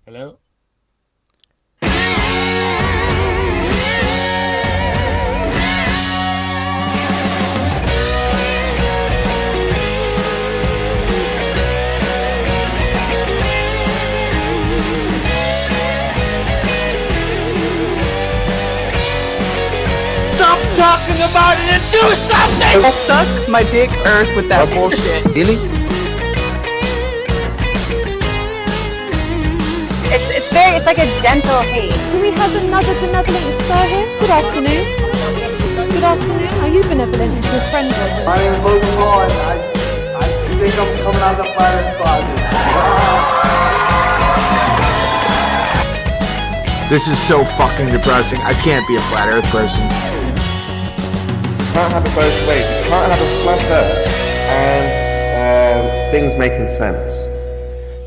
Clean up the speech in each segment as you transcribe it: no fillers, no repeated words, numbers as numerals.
Hello? Stop talking about it and do something! Suck my dick, Earth, with that bullshit. Really? It's like a gentle hate. Do we have another benevolent star here? Good afternoon. Good afternoon. Are you benevolent if your friend was? My name is Logan Paul, and I think I'm coming out of the flat earth closet. This is so fucking depressing. I can't be a flat earth person. You can't have it both ways. You can't have a flat earth and things making sense.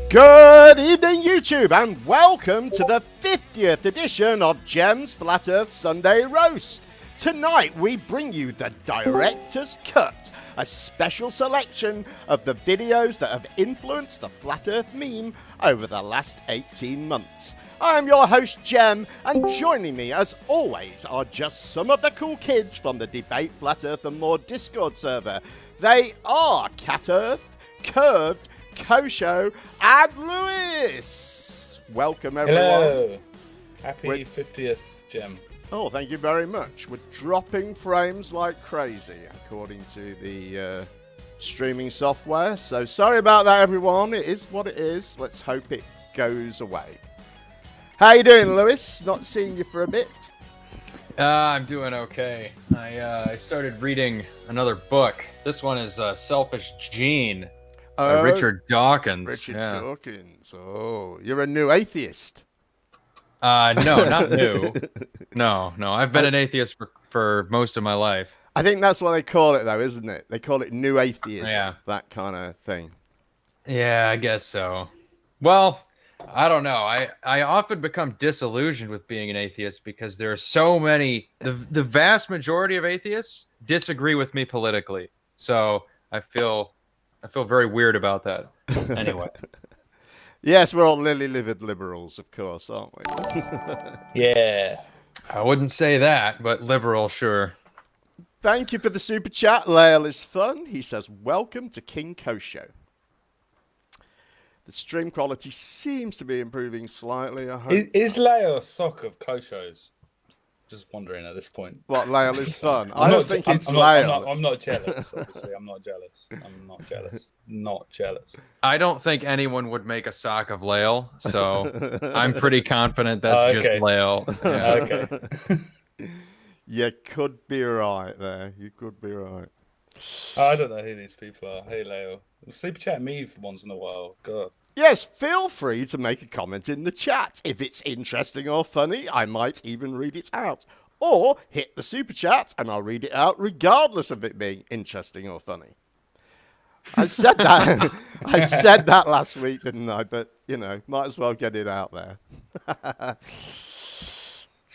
Good evening, YouTube, and welcome to the 50th edition of Gem's Flat Earth Sunday Roast. Tonight, we bring you the Director's Cut, a special selection of the videos that have influenced the Flat Earth meme over the last 18 months. I am your host, Gem, and joining me, as always, are just some of the cool kids from the Debate Flat Earth and More Discord server. They are Cat Earth, Curved, Kosho, and Lewis. Welcome, everyone. Hello. Happy 50th, Gem. Oh, thank you very much. We're dropping frames like crazy, according to the streaming software. So sorry about that, everyone. It is what it is. Let's hope it goes away. How you doing, Lewis? Not seeing you for a bit. I'm doing okay. I started reading another book. This one is Selfish Gene by Richard Dawkins. Richard Dawkins. Oh, you're a new atheist. No, not new. No. I've been an atheist for most of my life. I think that's what they call it, though, isn't it? They call it new atheism. Yeah. That kind of thing. Yeah, I guess so. Well, I don't know. I often become disillusioned with being an atheist because there are so many. The vast majority of atheists disagree with me politically. So I feel very weird about that. Anyway. Yes, we're all lily-livered liberals, of course, aren't we? Yeah. I wouldn't say that, but liberal, sure. Thank you for the super chat. Lael is fun. He says, welcome to King Kosho. The stream quality seems to be improving slightly, I hope. Is Leo a sock of Kosho's? Just wondering at this point. What, Lael is fun? I'm I think it's Lael. I'm not jealous, obviously. I'm not jealous. Not jealous. I don't think anyone would make a sock of Lael, so I'm pretty confident that's just Lael. Yeah. Okay. You could be right there. You could be right. I don't know who these people are. Hey, Leo. Super chat me for once in a while. God. Yes, feel free to make a comment in the chat. If it's interesting or funny, I might even read it out. Or hit the super chat and I'll read it out regardless of it being interesting or funny. I said that. I said that last week, didn't I? But, you know, might as well get it out there.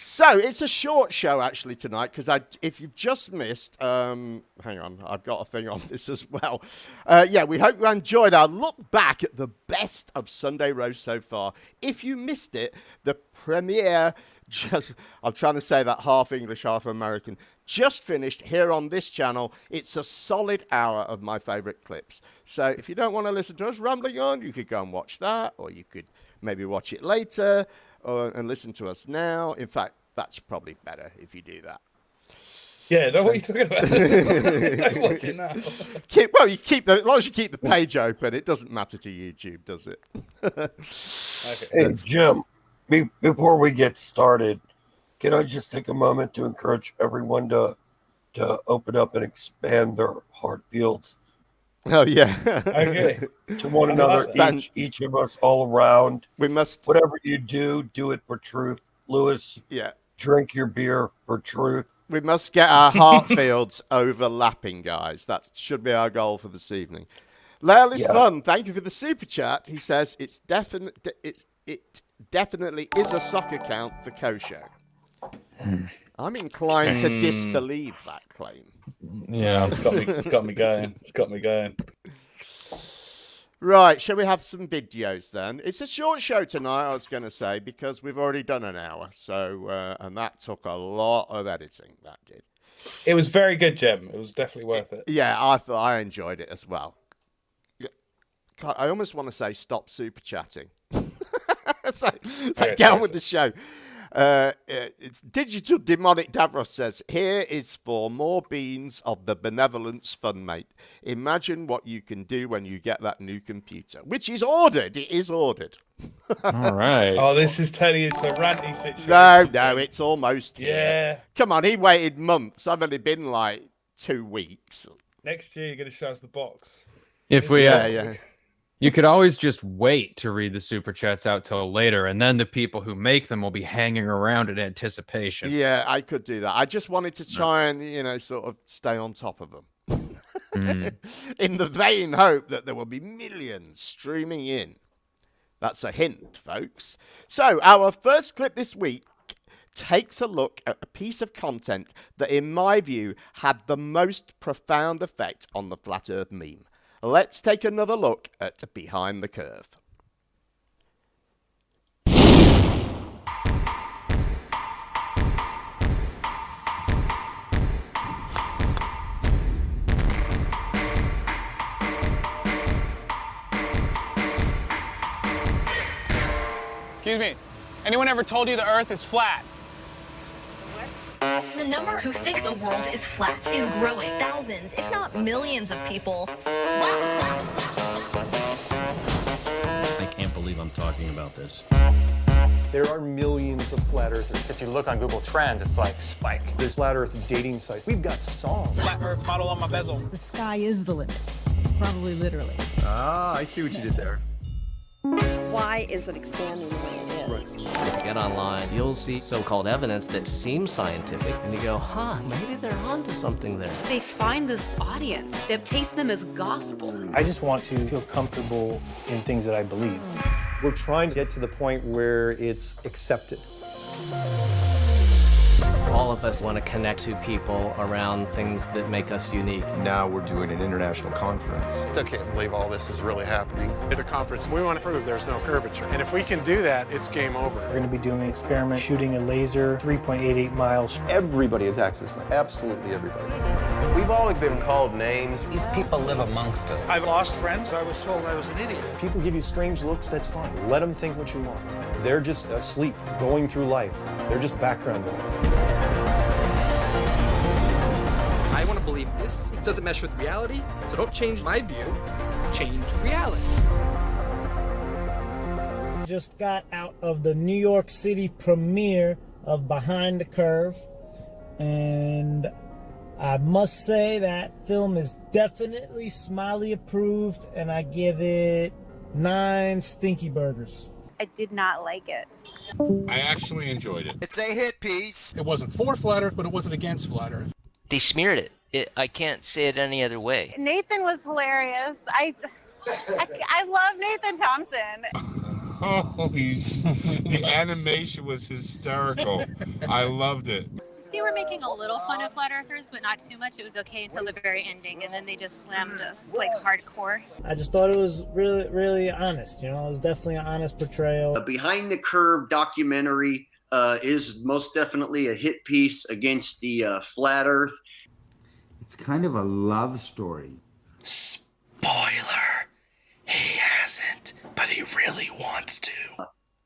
So, it's a short show, actually, tonight, because if you've just missed, hang on, I've got a thing on this as well. Yeah, we hope you enjoyed our look back at the best of Sunday Roast so far. If you missed it, the premiere, I'm trying to say that half English, half American, just finished here on this channel. It's a solid hour of my favourite clips. So, if you don't want to listen to us rambling on, you could go and watch that, or you could maybe watch it later. And listen to us now. In fact, that's probably better if you do that. Yeah, what are you talking about? Don't watch it now. As long as you keep the page open, it doesn't matter to YouTube, does it? Okay. Hey, Jim, before we get started, can I just take a moment to encourage everyone to open up and expand their heart fields? Oh, yeah. Okay. To one another, each of us all around. We must. Whatever you do it for truth. Lewis, Yeah. drink your beer for truth. We must get our heart fields overlapping, guys. That should be our goal for this evening. Lael is fun. Thank you for the super chat. He says it definitely is a sock account for Kosho. I'm inclined to disbelieve that claim. Yeah. It's got me going. Right, shall we have some videos then? It's a short show tonight, I was going to say, because we've already done an hour. So, and that took a lot of editing, that did. It was very good, Jem. It was definitely worth it. Yeah, I thought I enjoyed it as well. God, I almost want to say stop super chatting. so get on with the show. It's Digital Demonic Davros says, here is for more beans of the benevolence fun, mate. Imagine what you can do when you get that new computer, which is ordered. It is ordered. All right. Oh, this is turning into a ranty situation. No, it's almost here. Yeah. Come on, he waited months. I've only been like 2 weeks. Next year, you're going to show us the box. If we, Yeah. you could always just wait to read the super chats out till later, and then the people who make them will be hanging around in anticipation. Yeah, I could do that. I just wanted to try and, sort of stay on top of them. In the vain hope that there will be millions streaming in. That's a hint, folks. So, our first clip this week takes a look at a piece of content that, in my view, had the most profound effect on the Flat Earth meme. Let's take another look at Behind the Curve. Excuse me, anyone ever told you the Earth is flat? The number who think the world is flat is growing. Thousands, if not millions of people. I can't believe I'm talking about this. There are millions of flat earthers. If you look on Google Trends, it's like spike. There's flat earth dating sites. We've got songs. Flat Earth model on my bezel. The sky is the limit. Probably literally. Ah, I see what you did there. Why is it expanding the way it is? If you get online, you'll see so-called evidence that seems scientific, and you go, maybe they're onto something there. They find this audience that takes them as gospel. I just want to feel comfortable in things that I believe. We're trying to get to the point where it's accepted. All of us want to connect to people around things that make us unique. Now we're doing an international conference. Still can't believe all this is really happening. At a conference, we want to prove there's no curvature. And if we can do that, it's game over. We're going to be doing an experiment, shooting a laser 3.88 miles. Everybody has access to absolutely everybody. We've always been called names. These people live amongst us. I've lost friends. I was told I was an idiot. People give you strange looks, that's fine. Let them think what you want. They're just asleep, going through life. They're just background noise. I want to believe this. It doesn't mesh with reality, so don't change my view. Change reality. Just got out of the New York City premiere of Behind the Curve, and I must say that film is definitely Smiley approved, and I give it 9 stinky burgers. I did not like it. I actually enjoyed it. It's a hit piece. It wasn't for Flat Earth, but it wasn't against Flat Earth. They smeared it. I can't say it any other way. Nathan was hilarious. I love Nathan Thompson. Oh, the animation was hysterical. I loved it. They were making a little fun of flat earthers, but not too much. It was okay until the very ending, and then they just slammed us like hardcore. I just thought it was really, really honest. It was definitely an honest portrayal. A Behind the Curve documentary is most definitely a hit piece against the flat Earth. It's kind of a love story. Spoiler, he hasn't, but he really wants to.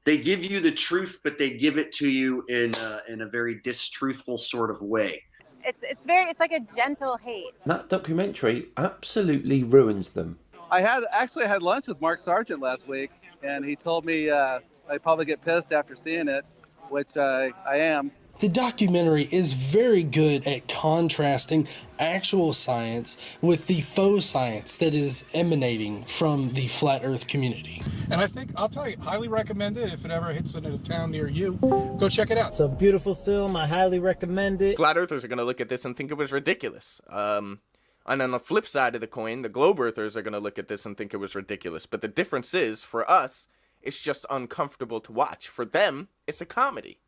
They give you the truth, but they give it to you in a very distruthful sort of way. It's like a gentle hate. That documentary absolutely ruins them. I had lunch with Mark Sargent last week, and he told me I'd probably get pissed after seeing it, which I am. The documentary is very good at contrasting actual science with the faux science that is emanating from the flat earth community. And I think, I'll tell you, highly recommend it. If it ever hits in a town near you, go check it out. It's a beautiful film. I highly recommend it. Flat earthers are going to look at this and think it was ridiculous. And on the flip side of the coin, the globe earthers are going to look at this and think it was ridiculous. But the difference is, for us, it's just uncomfortable to watch. For them, it's a comedy.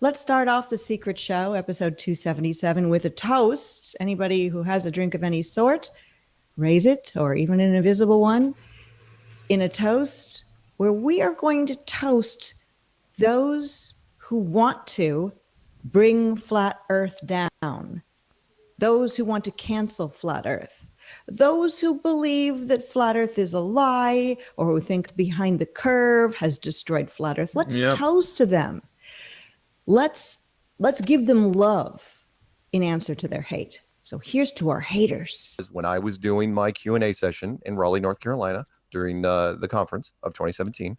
Let's start off the secret show, episode 277, with a toast. Anybody who has a drink of any sort, raise it, or even an invisible one, in a toast where we are going to toast those who want to bring flat Earth down, those who want to cancel flat Earth, those who believe that flat Earth is a lie, or who think behind the curve has destroyed flat Earth. Let's toast to them. Let's give them love in answer to their hate. So here's to our haters. When I was doing my Q&A session in Raleigh, North Carolina, during the conference of 2017,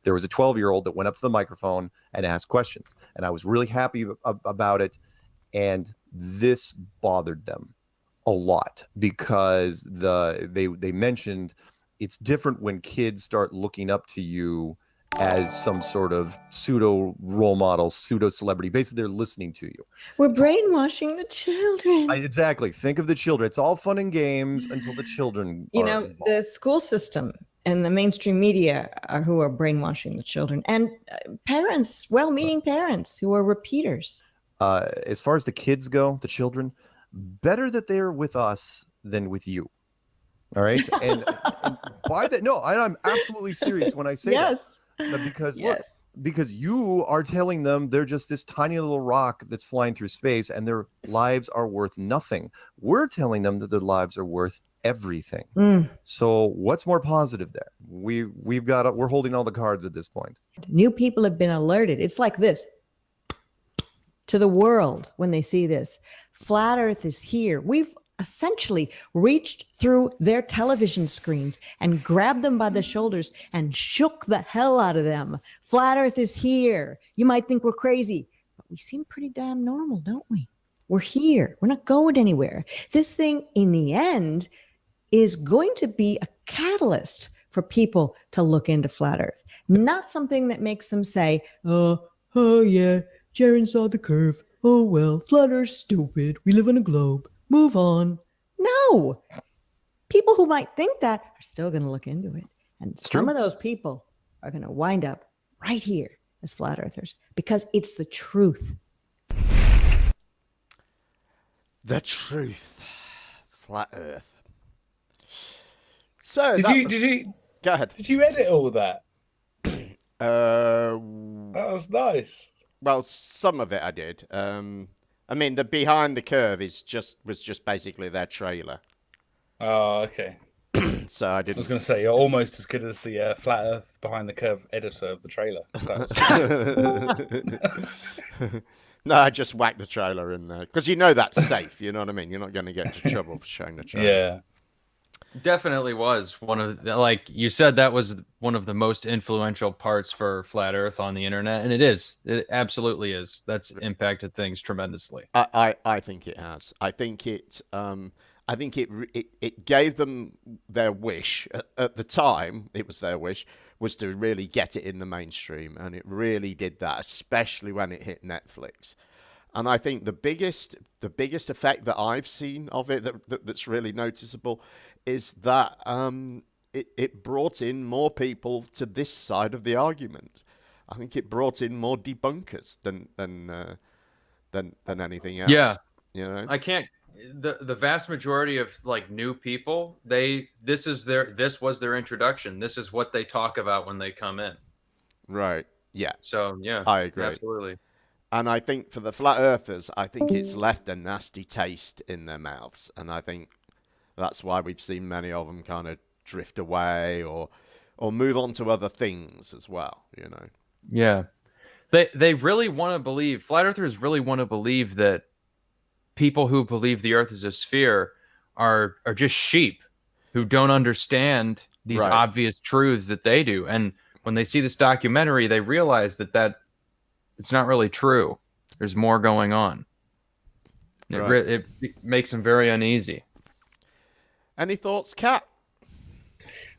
there was a 12-year-old that went up to the microphone and asked questions. And I was really happy about it. And this bothered them a lot because they mentioned it's different when kids start looking up to you as some sort of pseudo role model, pseudo celebrity. Basically, they're listening to you. We're brainwashing the children. Exactly. Think of the children. It's all fun and games until the children are involved. The school system and the mainstream media are who are brainwashing the children, and parents, well-meaning parents who are repeaters. As far as the kids go, the children, better that they're with us than with you. All right. And by that, no, I'm absolutely serious when I say that. Because look, because you are telling them they're just this tiny little rock that's flying through space and their lives are worth nothing. We're telling them that their lives are worth everything. So what's more positive there? We're holding all the cards at this point. New people have been alerted. It's like this to the world when they see this. Flat Earth is here. We've essentially reached through their television screens and grabbed them by the shoulders and shook the hell out of them. Flat Earth is here. You might think we're crazy, but we seem pretty damn normal, don't we? We're here. We're not going anywhere. This thing, in the end, is going to be a catalyst for people to look into Flat Earth. Not something that makes them say, oh yeah, Jaron saw the curve. Oh well, Flat Earth's stupid. We live on a globe. Move on. No. People who might think that are still going to look into it. And some of those people are going to wind up right here as flat earthers because it's the truth. The truth. Flat Earth. So did you go ahead. Did you edit all that? That was nice. Well, some of it I did. I mean, the Behind the Curve was just basically their trailer. Oh, okay. So I didn't. I was going to say you're almost as good as the Flat Earth Behind the Curve editor of the trailer. No, I just whacked the trailer in there because you know that's safe. You know what I mean? You're not going to get into trouble for showing the trailer. Yeah. Definitely was one of the, like you said, that was one of the most influential parts for Flat Earth on the internet, and it absolutely is. That's impacted things tremendously. I think it has. I think it gave them their wish at the time. It was their wish was to really get it in the mainstream, and it really did that, especially when it hit Netflix. And I think the biggest effect that I've seen of it that's really noticeable is that it brought in more people to this side of the argument. I think it brought in more debunkers than anything else. Yeah, you know, I can't. The vast majority of like new people, this was their introduction. This is what they talk about when they come in. Right. Yeah. So yeah, I agree. Absolutely. And I think for the flat earthers, I think it's left a nasty taste in their mouths, and I think that's why we've seen many of them kind of drift away or move on to other things as well, you know. Yeah. They really want to believe, flat earthers really want to believe that people who believe the earth is a sphere are just sheep who don't understand these obvious truths that they do. And when they see this documentary, they realize that it's not really true. There's more going on. It makes them very uneasy. Any thoughts, Kat?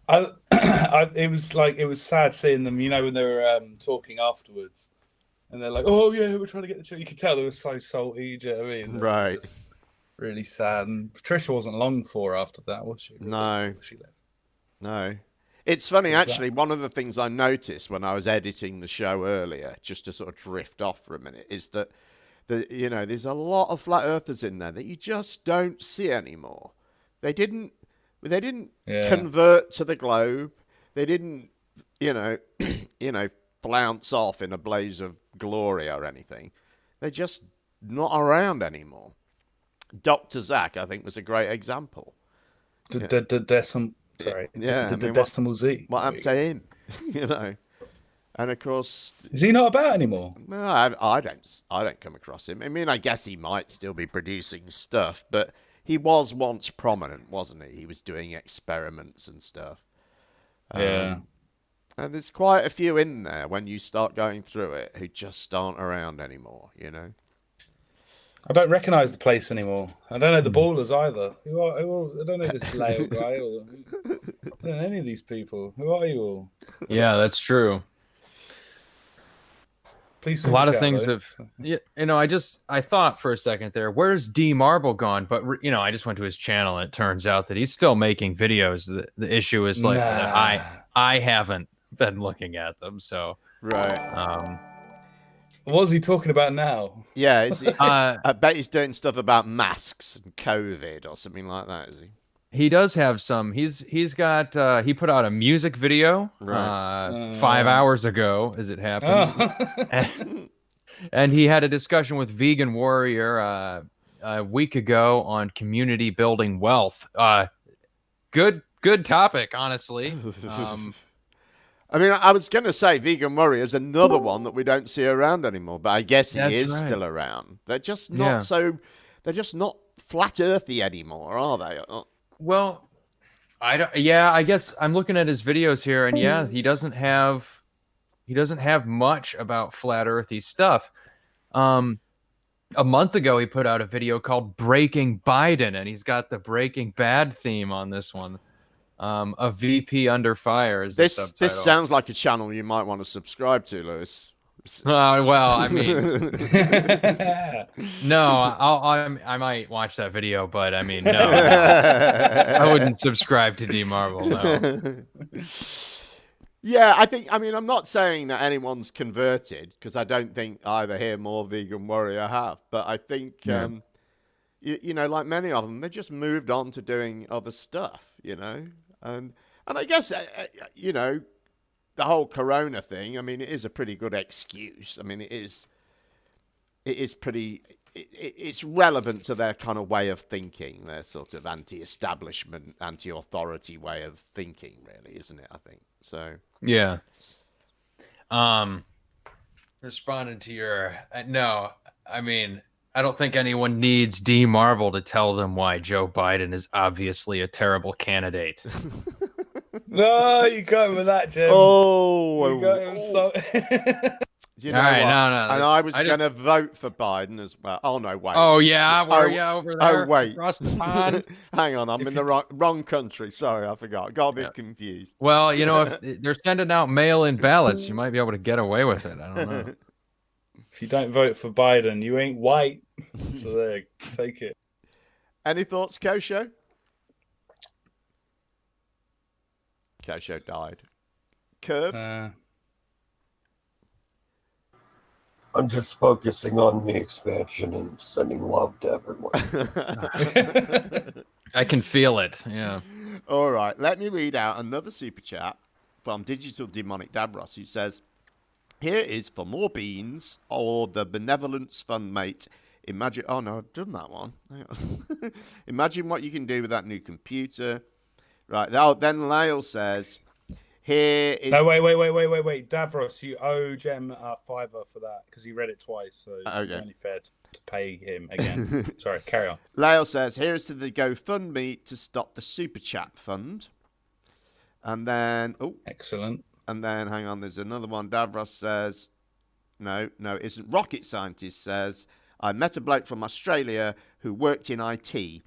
It was sad seeing them, you know, when they were talking afterwards, and they're like, "Oh yeah, we're trying to get the show." You could tell they were so salty. Do you know what I mean? Right. Just really sad. And Patricia wasn't long for after that, was she? No. She left. No. It's funny, actually. One of the things I noticed when I was editing the show earlier, just to sort of drift off for a minute, is that there's a lot of flat earthers in there that you just don't see anymore. They didn't They didn't Yeah. convert to the globe. They didn't, flounce off in a blaze of glory or anything. They're just not around anymore. Dr. Zach, I think, was a great example. The decimal Z. What happened to him? And of course, is he not about anymore? No, I don't come across him. I mean, I guess he might still be producing stuff, but he was once prominent, wasn't he? He was doing experiments and stuff. Yeah. And there's quite a few in there when you start going through it who just aren't around anymore, I don't recognise the place anymore. I don't know the ballers either. I don't know this Lale guy or I don't know any of these people. Who are you all? Yeah, that's true. Please a lot of chat, things though. have, I thought for a second there, where's D Marble gone? But I just went to his channel and it turns out that he's still making videos. The issue is that I haven't been looking at them. So right. What's he talking about now? Yeah, is he, I bet he's doing stuff about masks and COVID or something like that, is he? He does have some. He's got he put out a music video 5 hours ago as it happens. And he had a discussion with Vegan Warrior a week ago on community building wealth. Good topic, honestly. I mean, I was going to say Vegan Warrior is another one that we don't see around anymore, but I guess he is still around. They're just not they're just not flat earthy anymore, are they? Well, I guess I'm looking at his videos here, and he doesn't have much about flat earthy stuff. A month ago, he put out a video called "Breaking Biden," and he's got the Breaking Bad theme on this one. A VP under fire is the subtitle. This sounds like a channel you might want to subscribe to, Lewis. Well, I mean, no, I might watch that video, but I mean, no, I wouldn't subscribe to D Marble. No. Yeah, I'm not saying that anyone's converted because I don't think either him or Vegan Warrior have, but I think, like many of them, they just moved on to doing other stuff, and I guess, the whole Corona thing, I mean, it is a pretty good excuse. I mean, it's relevant to their kind of way of thinking, their sort of anti-establishment, anti-authority way of thinking, really, isn't it? I think so. Yeah. Responding to your no, I mean, I don't think anyone needs D Marble to tell them why Joe Biden is obviously a terrible candidate. No, you got him with that, Jim. Oh, you got him so. Do you know what? And I was going to vote for Biden as well. Oh no, wait. Oh yeah, where are you over there? Oh wait, across the pond. Hang on, I'm in the wrong country. Sorry, I forgot. Got a bit confused. Well, if they're sending out mail-in ballots, you might be able to get away with it. I don't know. If you don't vote for Biden, you ain't white. So there, take it. Any thoughts, Kosho? Kosho died. Curved. I'm just focusing on the expansion and sending love to everyone. I can feel it. Yeah. All right. Let me read out another super chat from Digital Demonic Davros, who says, "Here is for more beans or the benevolence fund, mate. Imagine." Oh no, I've done that one. Hang on. Imagine what you can do with that new computer. Right. Now, then Lyle says, "Here is." No, wait. Davros, you owe Jem a $5 for that because he read it twice, so it's only fair to pay him again. Sorry, carry on. Lyle says, "Here is to the GoFundMe to stop the Super Chat Fund." And then, excellent. And then, hang on, there's another one. Davros says, no, it isn't. Rocket Scientist says, "I met a bloke from Australia who worked in IT.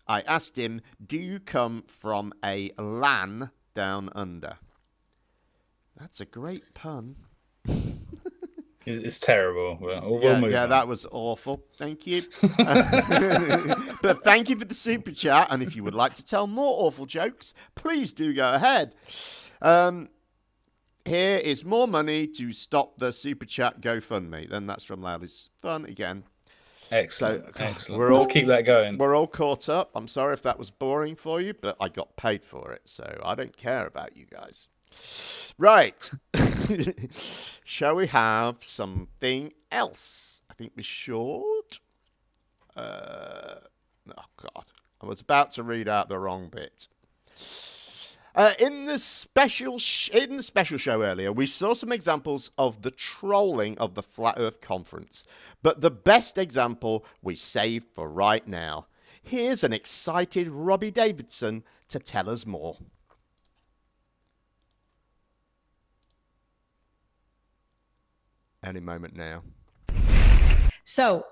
I asked him, 'Do you come from a LAN down under?'" That's a great pun. It's terrible. We'll move on. That was awful. Thank you. But thank you for the super chat. And if you would like to tell more awful jokes, please do go ahead. Here is more money to stop the super chat GoFundMe. Then that's from Loudest Fun again. Excellent. So Excellent. Let's keep that going. We're all caught up. I'm sorry if that was boring for you, but I got paid for it, so I don't care about you guys. Right. Shall we have something else? I think we should. Oh, God. I was about to read out the wrong bit. In the special show earlier, we saw some examples of the trolling of the Flat Earth Conference, but the best example we saved for right now. Here's an excited Robbie Davidson to tell us more. Any moment now. So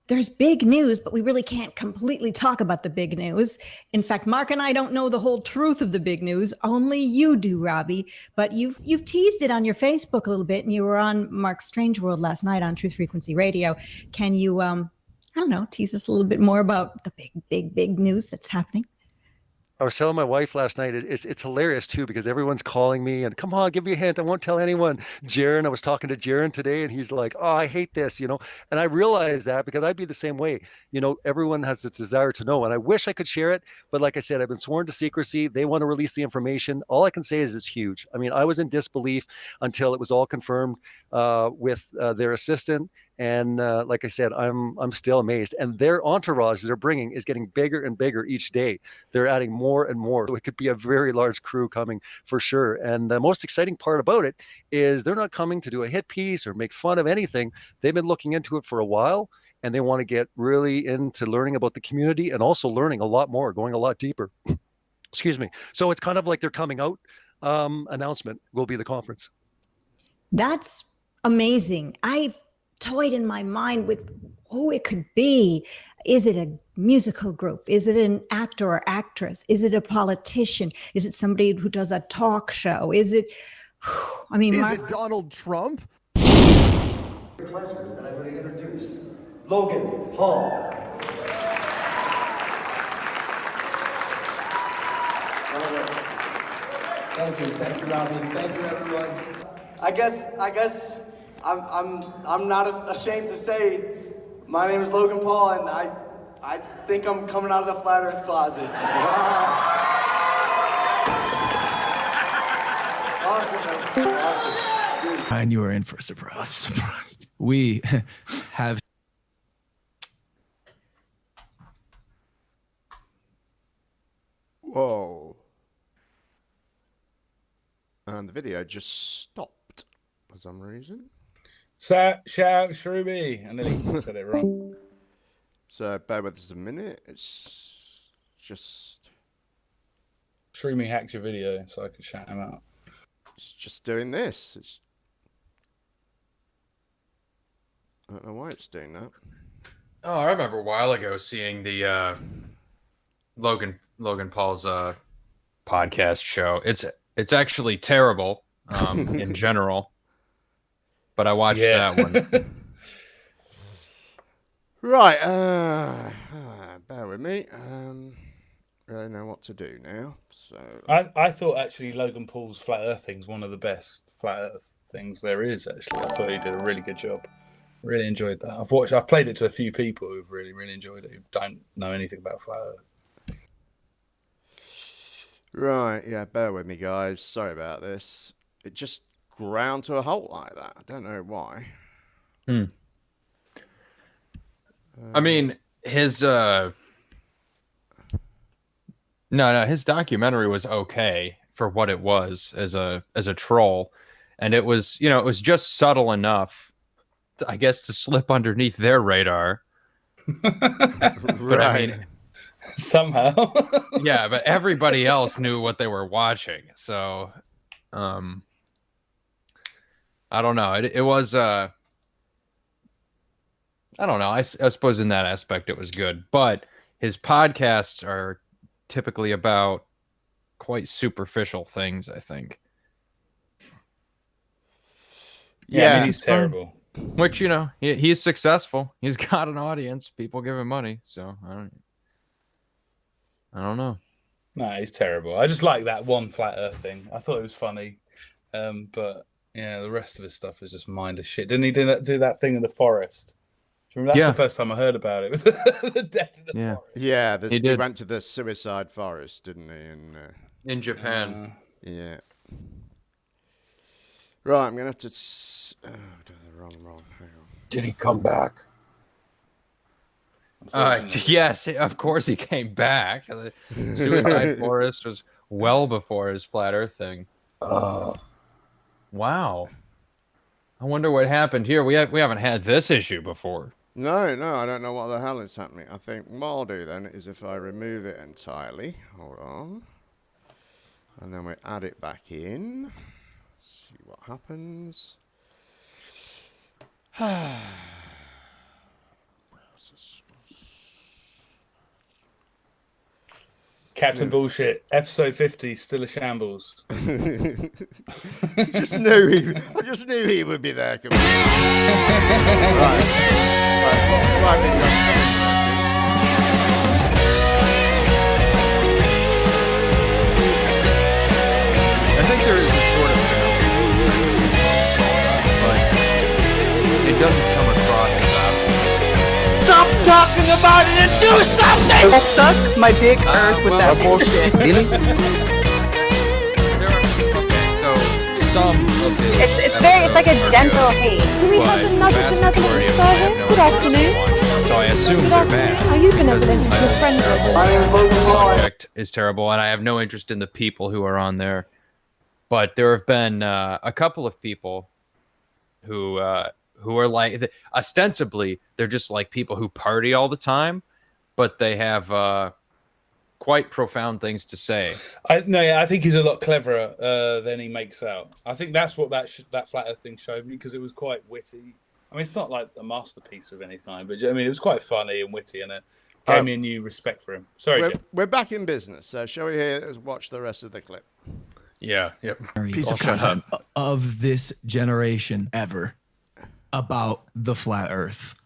there's big news, but we really can't completely talk about the big news. In fact, Mark and I don't know the whole truth of the big news. Only you do, Robbie. But you've teased it on your Facebook a little bit, and you were on Mark's Strange World last night on Truth Frequency Radio. Can you, I don't know, tease us a little bit more about the big news that's happening? I was telling my wife last night, it's hilarious too, because everyone's calling me and come on, give me a hint. I won't tell anyone. Jaron, I was talking to Jaron today and he's like, oh, I hate this, you know, and I realized that because I'd be the same way. You know, everyone has this desire to know and I wish I could share it. But like I said, I've been sworn to secrecy. They want to release the information. All I can say is it's huge. I mean, I was in disbelief until it was all confirmed with their assistant. And like I said, I'm still amazed. And their entourage they're bringing is getting bigger and bigger each day. They're adding more and more. So it could be a very large crew coming for sure. And the most exciting part about it is they're not coming to do a hit piece or make fun of anything. They've been looking into it for a while, and they want to get really into learning about the community and also learning a lot more, going a lot deeper. Excuse me. So it's kind of like their coming out announcement will be the conference. That's amazing. I've toyed in my mind with who it could be. Is it a musical group? Is it an actor or actress? Is it a politician? Is it somebody who does a talk show? Is it, I mean, is it Donald Trump? Pleasure that I'm going to introduce Logan Paul. Thank you, Robbie. Thank you, everyone. I guess I'm not ashamed to say my name is Logan Paul, and I think I'm coming out of the flat Earth closet. Awesome. And you are in for a surprise. We have. Whoa. And the video just stopped for some reason. Shout Shroomy. I nearly said it wrong. So bear with us a minute. It's just Shroomy hacked your video so I could shout him out. It's just doing this. I don't know why it's doing that. Oh, I remember a while ago seeing the Logan Paul's podcast show. It's actually terrible in general. But I watched that one. Right. Bear with me. Really know what to do now. So I thought actually Logan Paul's Flat Earth thing's one of the best Flat Earth things there is. Actually, I thought he did a really good job. Really enjoyed that. I've played it to a few people who've really enjoyed it. Who don't know anything about Flat Earth. Right. Yeah. Bear with me, guys. Sorry about this. It just ground to a halt like that. I don't know why. I mean, his his documentary was okay for what it was as a troll, and it was just subtle enough, I guess, to slip underneath their radar. But I mean, somehow, yeah, but everybody else knew what they were watching, so I don't know. It was I don't know. I suppose in that aspect it was good, but his podcasts are typically about quite superficial things, I think. Yeah, I mean, he's terrible. Which, he's successful. He's got an audience. People give him money, so I don't know. No, he's terrible. I just like that one Flat Earth thing. I thought it was funny, but yeah, the rest of his stuff is just mind of shit. Didn't he do that thing in the forest? That's the first time I heard about it. The death of the forest. Yeah, He he did. went to the suicide forest, didn't he? In Japan. Yeah. Right, I'm gonna have to. Wrong. Hang on. Did he come back? Yes, of course he came back. The Suicide Forest was well before his flat Earth thing. Wow. I wonder what happened here. We haven't had this issue before. No, I don't know what the hell is happening. I think what I'll do then is if I remove it entirely, hold on, and then we add it back in, see what happens. Captain Bullshit, episode 50, still a shambles. I just knew he would be there. Right. Slightly I think there is a sort of but it doesn't come across as obvious. Stop talking about it and do something! Suck my dick, Earth, with that bullshit. Really? So some of his It's like a gentle hate. Do we have another benevolent servant? Good afternoon. So I assume they're bad. Are you benevolent and your friend? My name is Logan Paul. Subject is terrible, and I have no interest in the people who are on there. But there have been a couple of people who are like, ostensibly, they're just like people who party all the time, but they have quite profound things to say. I think he's a lot cleverer than he makes out. I think that's what that flat Earth thing showed me, because it was quite witty. I mean, it's not like a masterpiece of any kind, but I mean, it was quite funny and witty, and it gave me a new respect for him. Sorry, Jim. We're back in business, so shall we watch the rest of the clip? Yeah, yep. Piece of content of this generation ever about the flat Earth.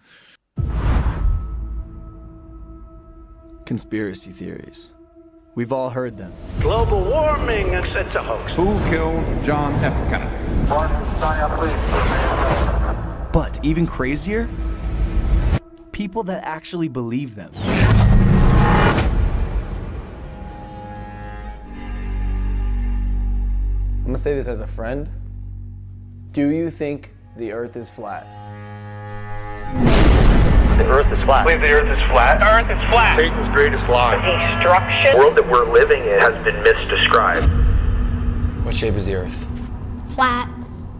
Conspiracy theories. We've all heard them. Global warming, it's a hoax. Who killed John F. Kennedy? But even crazier, people that actually believe them. I'm gonna say this as a friend. Do you think the Earth is flat? The Earth is flat. I believe the Earth is flat. The Earth is flat. Satan's greatest lie. Destruction. The world that we're living in has been misdescribed. What shape is the Earth? Flat.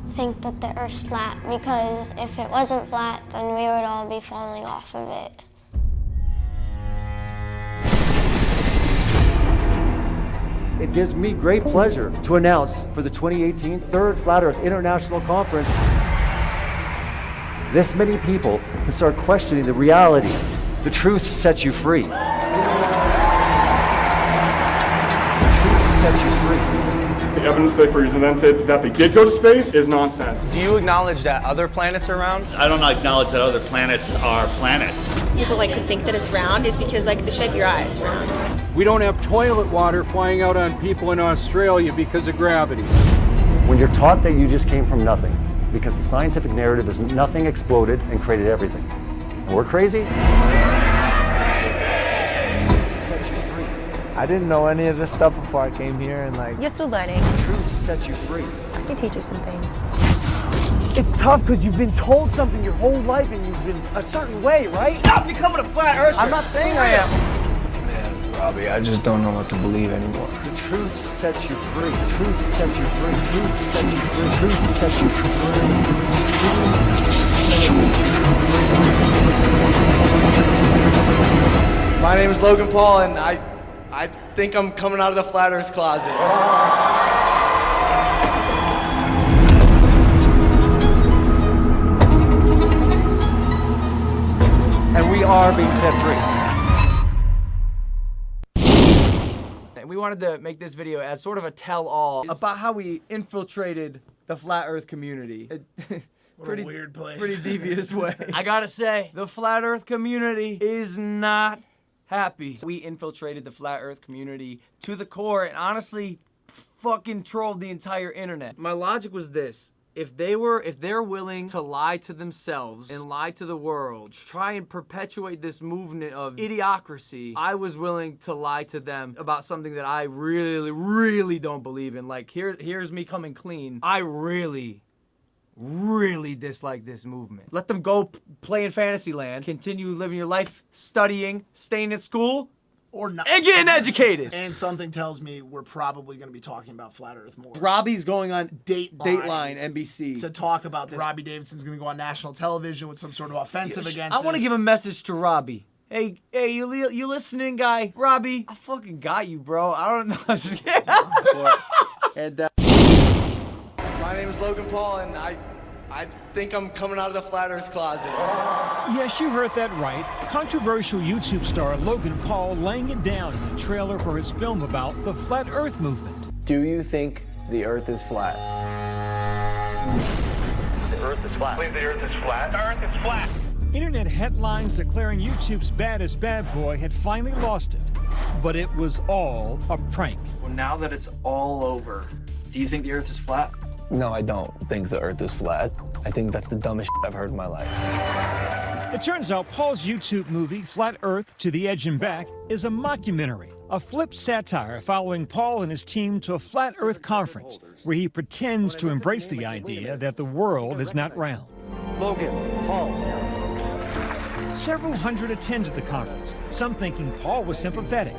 Think that the Earth's flat, because if it wasn't flat, then we would all be falling off of it. It gives me great pleasure to announce for the 2018 Third Flat Earth International Conference, this many people can start questioning the reality. The truth sets you free. The truth sets you free. The evidence they presented that they did go to space is nonsense. Do you acknowledge that other planets are round? I don't acknowledge that other planets are planets. People could think that it's round is because the shape of your eye is round. We don't have toilet water flying out on people in Australia because of gravity. When you're taught that you just came from nothing, because the scientific narrative is nothing exploded and created everything. And we're crazy? I didn't know any of this stuff before I came here, and You're still learning. The truth sets you free. I can teach you some things. It's tough because you've been told something your whole life and you've been a certain way, right? Stop becoming a flat earther. I'm not saying I am. Man, Robbie, I just don't know what to believe anymore. The truth sets you free. The truth sets you free. The truth sets you free. The truth sets you free. My name is Logan Paul, and I think I'm coming out of the flat earth closet. And we are being set free. We wanted to make this video as sort of a tell-all about how we infiltrated the flat Earth community. Pretty weird place. Pretty devious way. I gotta say, the flat Earth community is not happy. We infiltrated the flat Earth community to the core and honestly fucking trolled the entire internet. My logic was this. If they're willing to lie to themselves and lie to the world, try and perpetuate this movement of idiocracy, I was willing to lie to them about something that I really, really don't believe in. Like, here's me coming clean. I really dislike this movement. Let them go play in Fantasyland, continue living your life, studying, staying at school, or not, and getting educated. And something tells me we're probably going to be talking about Flat Earth more. Robbie's going on Dateline NBC to talk about this. Robbie Davidson's going to go on national television with some sort of offensive against I want to give a message to Robbie. Hey, you listening, guy? Robbie, I fucking got you, bro. I don't know. I'm just kidding. And My name is Logan Paul, and I think I'm coming out of the Flat Earth closet. Yes, you heard that right. Controversial YouTube star Logan Paul laying it down in the trailer for his film about the Flat Earth movement. Do you think the Earth is flat? The Earth is flat. I believe the Earth is flat. The Earth is flat. Internet headlines declaring YouTube's baddest bad boy had finally lost it. But it was all a prank. Well, now that it's all over, do you think the Earth is flat? No, I don't think the Earth is flat. I think that's the dumbest shit I've heard in my life. It turns out Paul's YouTube movie, Flat Earth to the Edge and Back, is a mockumentary, a flip satire following Paul and his team to a Flat Earth conference where he pretends to embrace the idea that the world is not round. Logan, Paul. Several hundred attended the conference, some thinking Paul was sympathetic,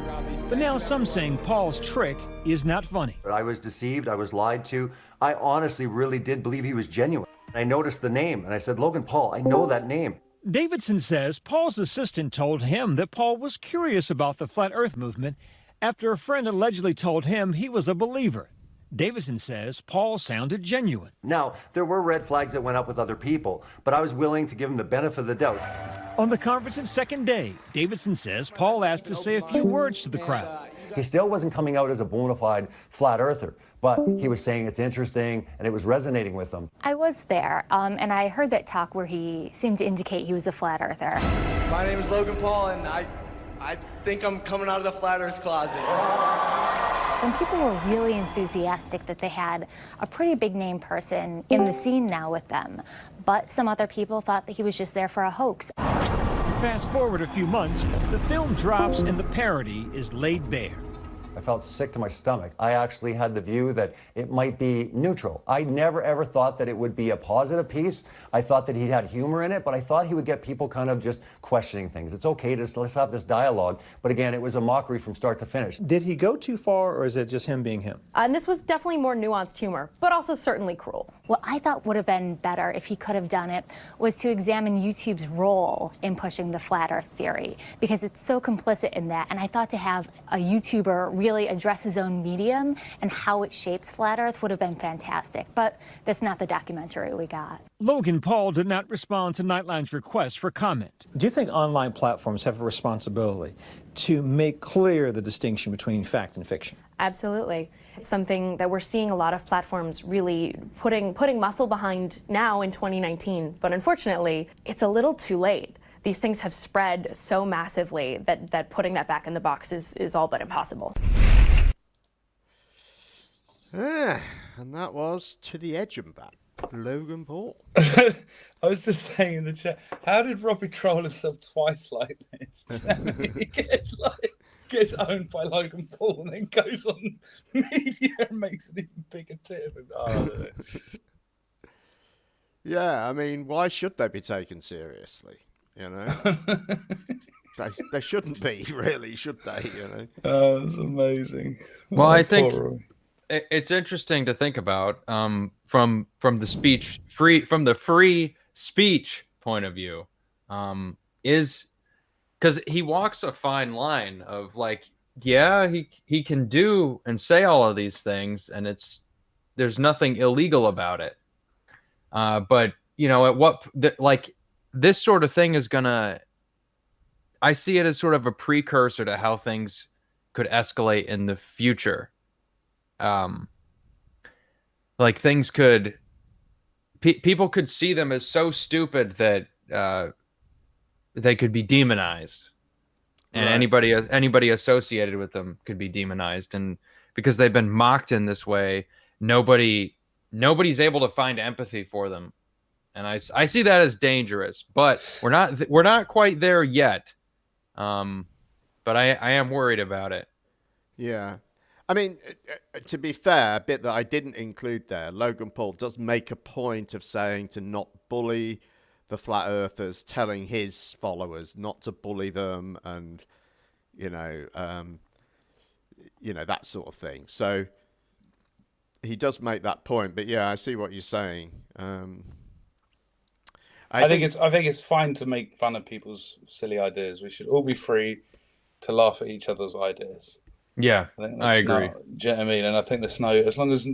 but now some saying Paul's trick is not funny. I was deceived, I was lied to. I honestly really did believe he was genuine. I noticed the name and I said, Logan Paul, I know that name. Davidson says Paul's assistant told him that Paul was curious about the Flat Earth movement after a friend allegedly told him he was a believer. Davidson says Paul sounded genuine. Now, there were red flags that went up with other people, but I was willing to give him the benefit of the doubt. On the conference's second day, Davidson says Paul asked to say a few words to the crowd. He still wasn't coming out as a bona fide flat earther, but he was saying it's interesting and it was resonating with him. I was there, and I heard that talk where he seemed to indicate he was a flat earther. My name is Logan Paul, and I think I'm coming out of the Flat Earth closet. Some people were really enthusiastic that they had a pretty big name person in the scene now with them, but some other people thought that he was just there for a hoax. Fast forward a few months, the film drops and the parody is laid bare. I felt sick to my stomach. I actually had the view that it might be neutral. I never ever thought that it would be a positive piece. I thought that he had humor in it, but I thought he would get people kind of just questioning things. It's okay, let's have this dialogue. But again, it was a mockery from start to finish. Did he go too far, or is it just him being him? And this was definitely more nuanced humor, but also certainly cruel. What I thought would have been better if he could have done it was to examine YouTube's role in pushing the flat earth theory, because it's so complicit in that. And I thought to have a YouTuber really address his own medium and how it shapes flat earth would have been fantastic. But that's not the documentary we got. Logan Paul did not respond to Nightline's request for comment. Do you think online platforms have a responsibility to make clear the distinction between fact and fiction? Absolutely. It's something that we're seeing a lot of platforms really putting muscle behind now in 2019. But unfortunately, it's a little too late. These things have spread so massively that putting that back in the box is all but impossible. And that was To the Edge and Back, Logan Paul. I was just saying in the chat, how did Robbie troll himself twice like this? He gets owned by Logan Paul and then goes on media and makes an even bigger tit of him. Oh, yeah, I mean, why should they be taken seriously? You know, they shouldn't be, really, should they? You know. Oh, that's amazing. Well, I think it's interesting to think about from the free speech point of view, is because he walks a fine line of like, yeah, he can do and say all of these things, and there's nothing illegal about it. But you know, at what like this sort of thing is gonna, I see it as sort of a precursor to how things could escalate in the future. Like things could, people could see them as so stupid that they could be demonized, and Right. anybody associated with them could be demonized, and because they've been mocked in this way, nobody nobody's able to find empathy for them. And I see that as dangerous, but we're not quite there yet. But I am worried about it. Yeah. I mean, to be fair, a bit that I didn't include there, Logan Paul does make a point of saying to not bully the flat earthers, telling his followers not to bully them, and that sort of thing. So he does make that point. But yeah, I see what you're saying. I think it's fine to make fun of people's silly ideas. We should all be free to laugh at each other's ideas. Yeah, I agree. Do you know what I mean? And I think there's no, as long as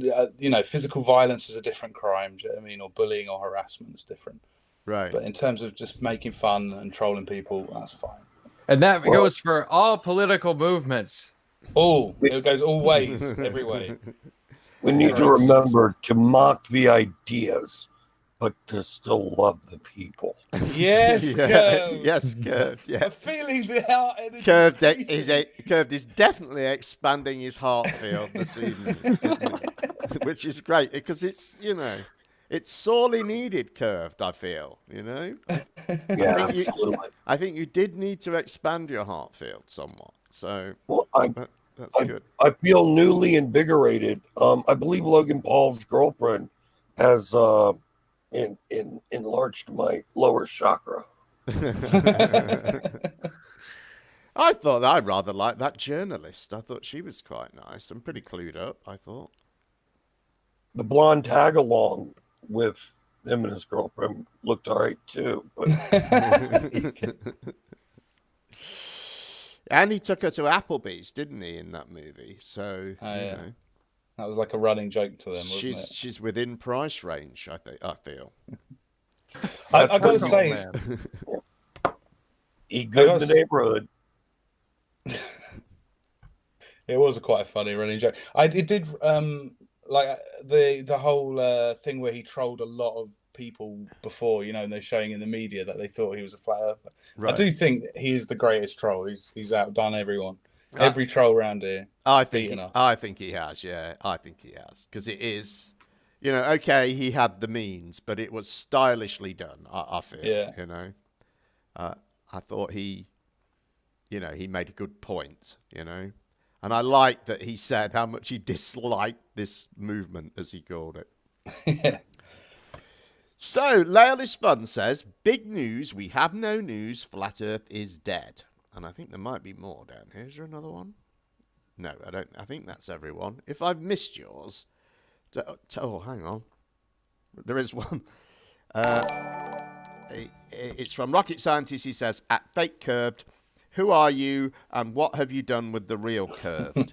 physical violence is a different crime. Do you know what I mean? Or bullying or harassment is different. Right. But in terms of just making fun and trolling people, that's fine. And that goes for all political movements. It goes all ways, every way. We need to remember to mock the ideas, but to still love the people. Yes, Curved. Yes, Curved. Yeah. I'm feeling the heart energy. Curved is definitely expanding his heart field this evening, which is great because it's it's sorely needed. Curved, I feel. Absolutely. I think you did need to expand your heart field somewhat. So that's good. I feel newly invigorated. I believe Logan Paul's girlfriend has enlarged my lower chakra. I thought I rather liked that journalist. I thought she was quite nice and pretty clued up, I thought. The blonde tag along with him and his girlfriend looked all right too. But and he took her to Applebee's, didn't he, in that movie? So that was like a running joke to them, wasn't it? She's within price range, I feel. I got to say, eat good in the neighborhood. It was quite a funny running joke. It did like the whole thing where he trolled a lot of people before, and they're showing in the media that they thought he was a flat earther. Right. I do think he is the greatest troll. He's outdone everyone. Every troll around here. I think he has. Yeah, I think he has, because it is, okay, he had the means, but it was stylishly done. I feel. Yeah. I thought he made a good point. And I like that he said how much he disliked this movement, as he called it. Yeah. So, Laelis Fun says, big news, we have no news, Flat Earth is dead. And I think there might be more down here. Is there another one? No, I don't. I think that's everyone. If I've missed yours... hang on. There is one. It's from Rocket Scientist. He says, at Fake Curved, who are you and what have you done with the real Curved?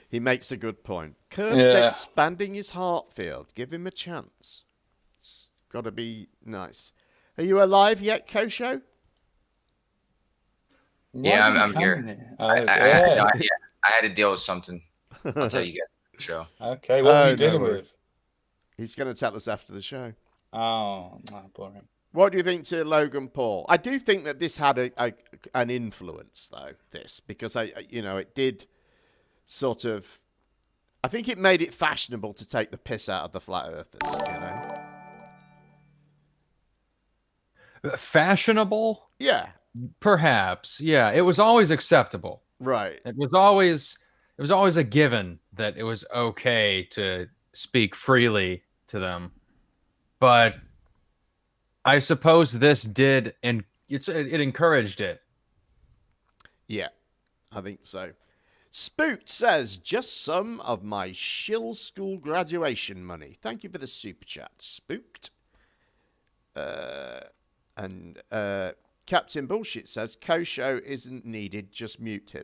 He makes a good point. Curved's expanding his heart field. Give him a chance. It's got to be nice. Are you alive yet, Kosho? Yeah, I'm here. I had to deal with something. I'll tell you guys after the show. Okay, what are you dealing with? He's going to tell us after the show. Oh, boring. What do you think to Logan Paul? I do think that this had an influence, though. Because it did sort of. I think it made it fashionable to take the piss out of the flat earthers. Fashionable? Yeah. Perhaps. Yeah. It was always acceptable. Right. It was always a given that it was okay to speak freely to them. But I suppose this did, and it encouraged it. Yeah, I think so. Spooked says, just some of my shill school graduation money. Thank you for the super chat, Spooked. And Captain Bullshit says, Kosho isn't needed, just mute him.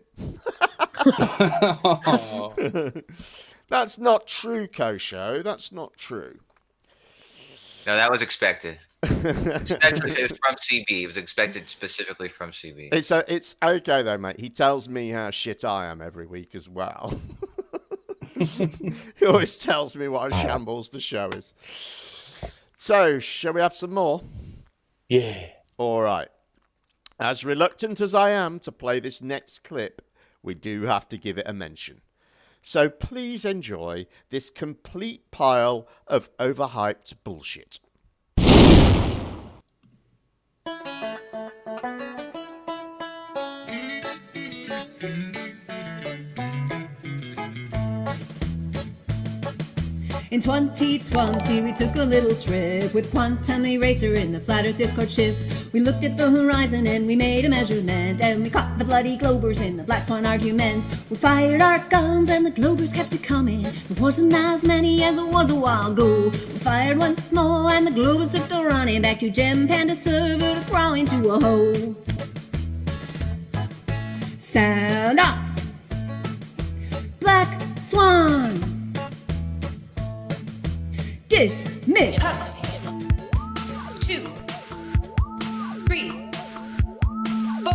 That's not true, Kosho. That's not true. No, that was expected. Especially if it's from CB. It was expected specifically from CB. It's okay though, mate. He tells me how shit I am every week as well. He always tells me what a shambles the show is. So, shall we have some more? Yeah. All right. As reluctant as I am to play this next clip, we do have to give it a mention. So please enjoy this complete pile of overhyped bullshit. In 2020, we took a little trip with Quantum Eraser in the Flat Earth Discord ship. We looked at the horizon and we made a measurement, and we caught the bloody globers in the Black Swan argument. We fired our guns and the globers kept it coming. There wasn't as many as it was a while ago. We fired once more and the globers took to running back to Gem Panda server to crawl into a hole. Sound off! Black Swan! Dismissed. 2, 3, 4.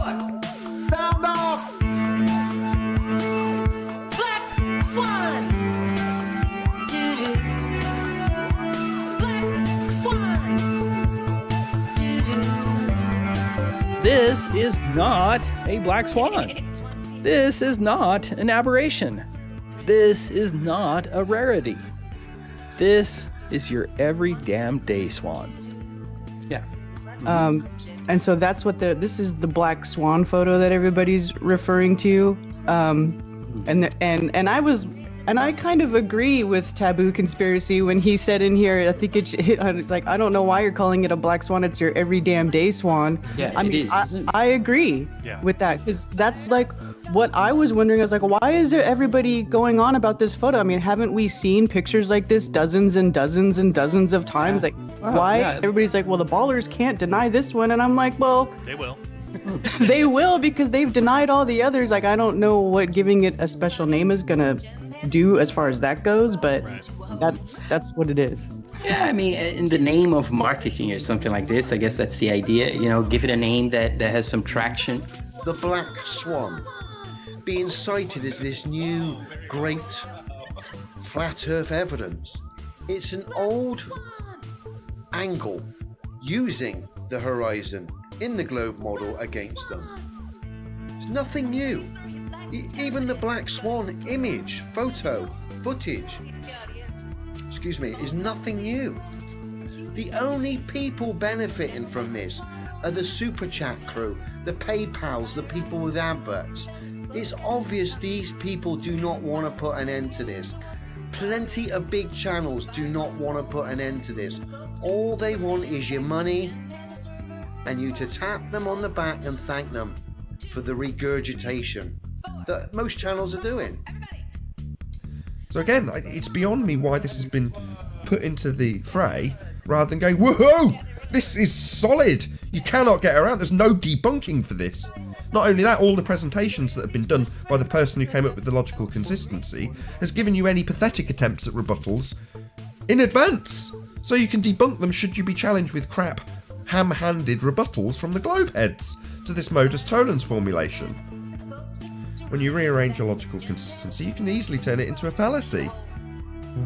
Sound off! Black Swan. Doo-doo. Black Swan. Doo-doo. This is not a black swan. This is not an aberration. This is not a rarity. This is your every damn day swan. Yeah. And so that's what this is the black swan photo that everybody's referring to. And I kind of agree with Taboo Conspiracy when he said in here, I think it's like, I don't know why you're calling it a black swan. It's your every damn day swan. Yeah, I mean, I agree with that, because that's like what I was wondering. I was like, why is there everybody going on about this photo? I mean, haven't we seen pictures like this dozens and dozens and dozens of times? Like, why? Yeah. Everybody's like, well, the ballers can't deny this one. And I'm like, well, they will. They will, because they've denied all the others. Like, I don't know what giving it a special name is going to do as far as that goes, but that's what it is. Yeah, I mean, in the name of marketing or something like this, I guess that's the idea. You know, give it a name that has some traction. The Black Swan being cited as this new great flat earth evidence. It's an old angle using the horizon in the globe model against them. It's nothing new. Even the Black Swan image, footage, is nothing new. The only people benefiting from this are the super chat crew, the PayPals, the people with adverts. It's obvious these people do not want to put an end to this. Plenty of big channels do not want to put an end to this. All they want is your money and you to tap them on the back and thank them for the regurgitation that most channels are doing. So again, it's beyond me why this has been put into the fray rather than going, whoa, this is solid. You cannot get around. There's no debunking for this. Not only that, all the presentations that have been done by the person who came up with the logical consistency has given you any pathetic attempts at rebuttals in advance. So you can debunk them should you be challenged with crap, ham-handed rebuttals from the globe heads to this modus tollens formulation. When you rearrange your logical consistency, you can easily turn it into a fallacy.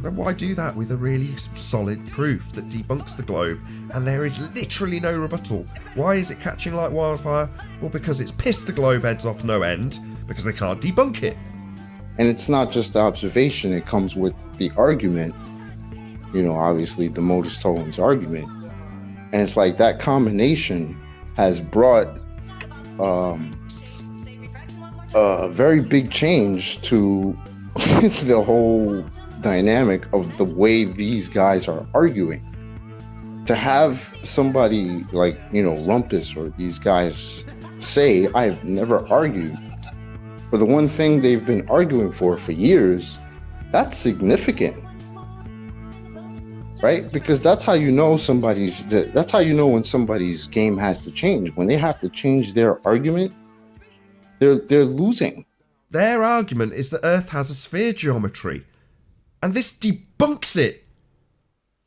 But why do that with a really solid proof that debunks the globe and there is literally no rebuttal? Why is it catching like wildfire? Well, because it's pissed the globe heads off no end, because they can't debunk it. And it's not just the observation, it comes with the argument, you know, obviously the modus tollens argument. And it's like that combination has brought a very big change to the whole dynamic of the way these guys are arguing. To have somebody like, you know, Rumpus or these guys say, I've never argued, but the one thing they've been arguing for years, that's significant, right? Because that's how you know that's how you know when somebody's game has to change. When they have to change their argument, they're losing. Their argument is that Earth has a sphere geometry, and this debunks it.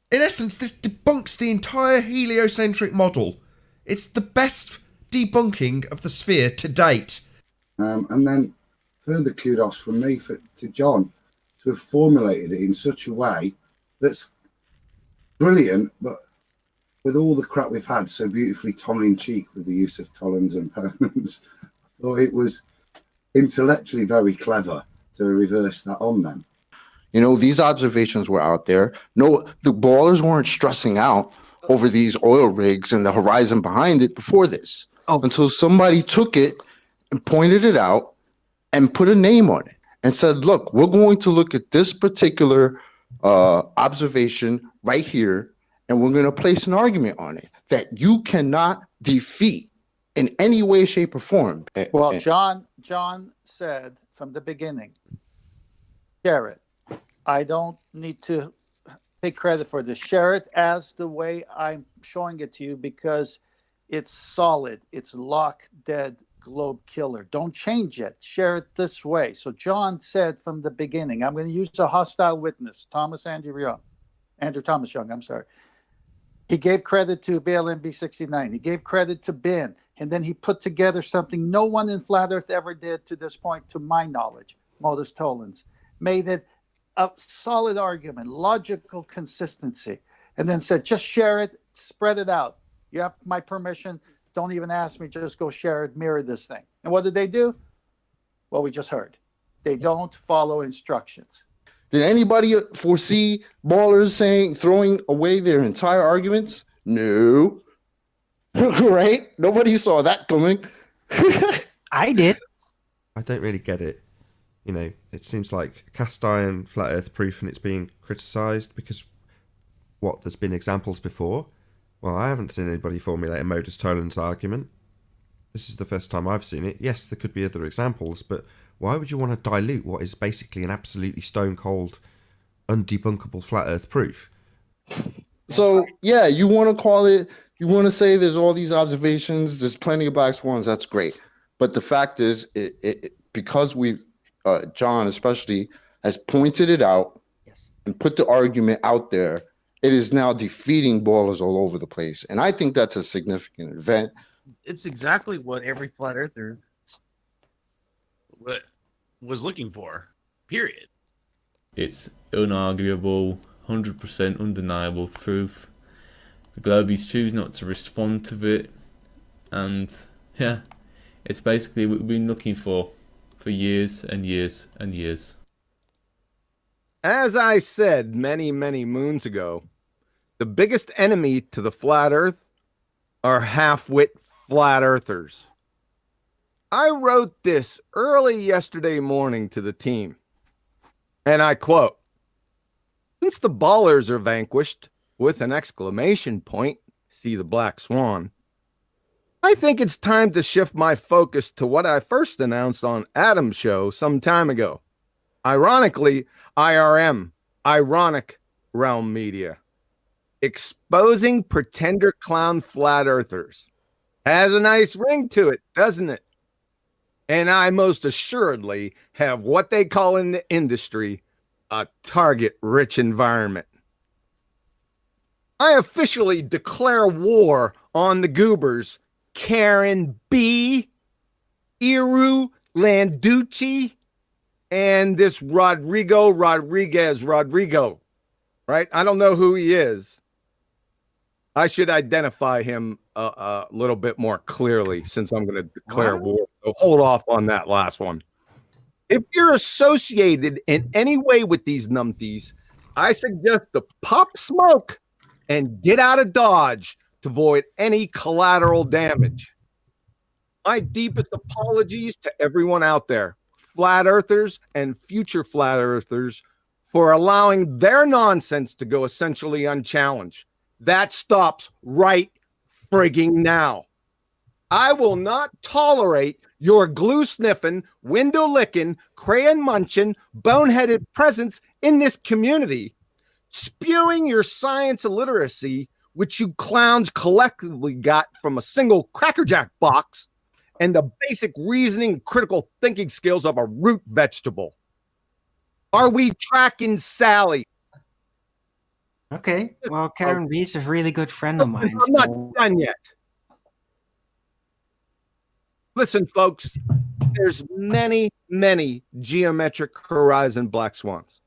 In essence, this debunks the entire heliocentric model. It's the best debunking of the sphere to date. And then further kudos from me to John to have formulated it in such a way that's brilliant, but with all the crap we've had so beautifully tongue-in-cheek with the use of tollens and permanents, I thought it was intellectually very clever to reverse that on them. You know, these observations were out there. No, the ballers weren't stressing out over these oil rigs and the horizon behind it before this. Until somebody took it and pointed it out and put a name on it and said, look, we're going to look at this particular observation right here, and we're going to place an argument on it that you cannot defeat in any way, shape, or form. Well, John said from the beginning, share it. I don't need to take credit for this. Share it as the way I'm showing it to you because it's solid. It's lock dead globe killer. Don't change it. Share it this way. So John said from the beginning, I'm going to use a hostile witness, Andrew Thomas Young, I'm sorry. He gave credit to BLMB 69. He gave credit to Ben. And then he put together something no one in Flat Earth ever did to this point, to my knowledge, Modus Tollens. Made it a solid argument, logical consistency, and then said, just share it, spread it out. You have my permission. Don't even ask me. Just go share it, mirror this thing. And what did they do? Well, we just heard. They don't follow instructions. Did anybody foresee ballers throwing away their entire arguments? No. Right? Nobody saw that coming. I did. I don't really get it. You know, it seems like cast iron flat earth proof and it's being criticised because there's been examples before. Well, I haven't seen anybody formulate a modus tollens argument. This is the first time I've seen it. Yes, there could be other examples, but why would you want to dilute what is basically an absolutely stone cold, undebunkable flat earth proof? So, yeah, you want to call it, you want to say there's all these observations, there's plenty of black swans, that's great. But the fact is, because John especially has pointed it out and put the argument out there, it is now defeating ballers all over the place. And I think that's a significant event. It's exactly what every flat earther was looking for, period. It's unarguable, 100% undeniable truth. The Globies choose not to respond to it. And yeah, it's basically what we've been looking for years and years and years. As I said many, many moons ago, the biggest enemy to the flat earth are half-wit flat earthers. I wrote this early yesterday morning to the team, and I quote, "Since the ballers are vanquished with an exclamation point, see the black swan, I think it's time to shift my focus to what I first announced on Adam's show some time ago. Ironically, IRM, Ironic Realm Media. Exposing pretender clown flat earthers. Has a nice ring to it, doesn't it? And I most assuredly have what they call in the industry a target-rich environment. I officially declare war on the goobers Karen B, Iru Landucci, and this Rodriguez, right? I don't know who he is. I should identify him a little bit more clearly since I'm going to declare war. So hold off on that last one. If you're associated in any way with these numpties, I suggest to pop smoke and get out of Dodge to avoid any collateral damage. My deepest apologies to everyone out there, flat earthers and future flat earthers, for allowing their nonsense to go essentially unchallenged. That stops right frigging now. I will not tolerate your glue sniffing, window licking, crayon munching, boneheaded presence in this community, spewing your science illiteracy, which you clowns collectively got from a single Cracker Jack box, and the basic reasoning and critical thinking skills of a root vegetable. Are we tracking Sally? Okay, well, Karen B's a really good friend of mine. I'm not done yet. Listen, folks, there's many, many geometric horizon black swans.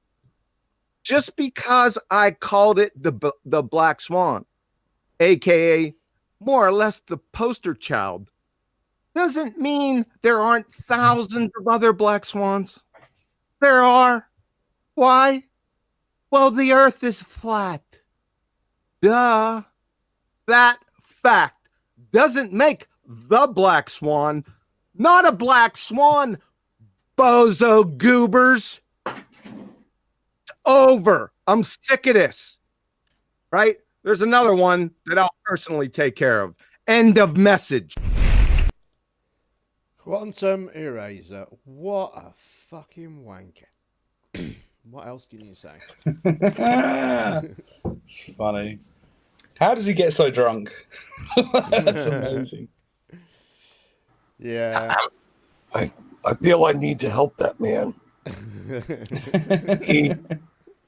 Just because I called it the black swan, aka more or less the poster child, doesn't mean there aren't thousands of other black swans. there are. Why? Well, the earth is flat. Duh. That fact doesn't make the black swan not a black swan, bozo goobers. It's over. I'm sick of this. Right? There's another one that I'll personally take care of. End of message. Quantum Eraser. What a fucking wanker. What else can you say? It's funny. How does he get so drunk? That's amazing. Yeah. I feel I need to help that man.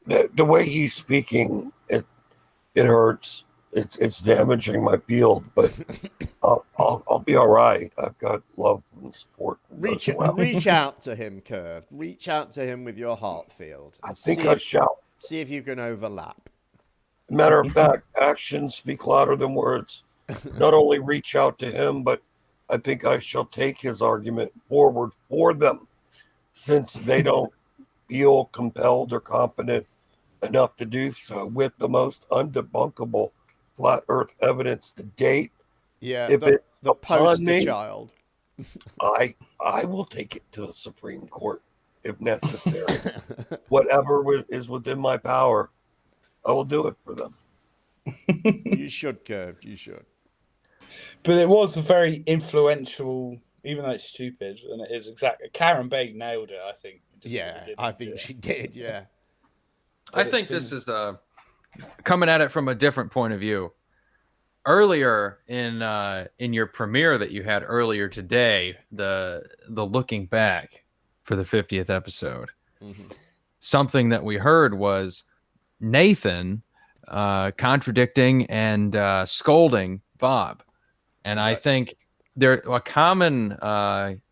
The way he's speaking, it hurts. It's damaging my field, but I'll be all right. I've got love and support. Reach out to him, Curved. Reach out to him with your heart field. I think I shall. See if you can overlap. Matter of fact, actions speak louder than words. Not only reach out to him, but I think I shall take his argument forward for them, since they don't feel compelled or competent enough to do so with the most undebunkable flat earth evidence to date. Yeah, if the poster child. I will take it to the Supreme Court if necessary. Whatever is within my power, I will do it for them. You should, Curved. You should. But it was a very influential, even though it's stupid, and it is exactly. Karen Bay nailed it, I think. Yeah, I think she did. Yeah. I think this is coming at it from a different point of view. Earlier in your premiere that you had earlier today, the looking back for the 50th episode, something that we heard was Nathan contradicting and scolding Bob. And I think a common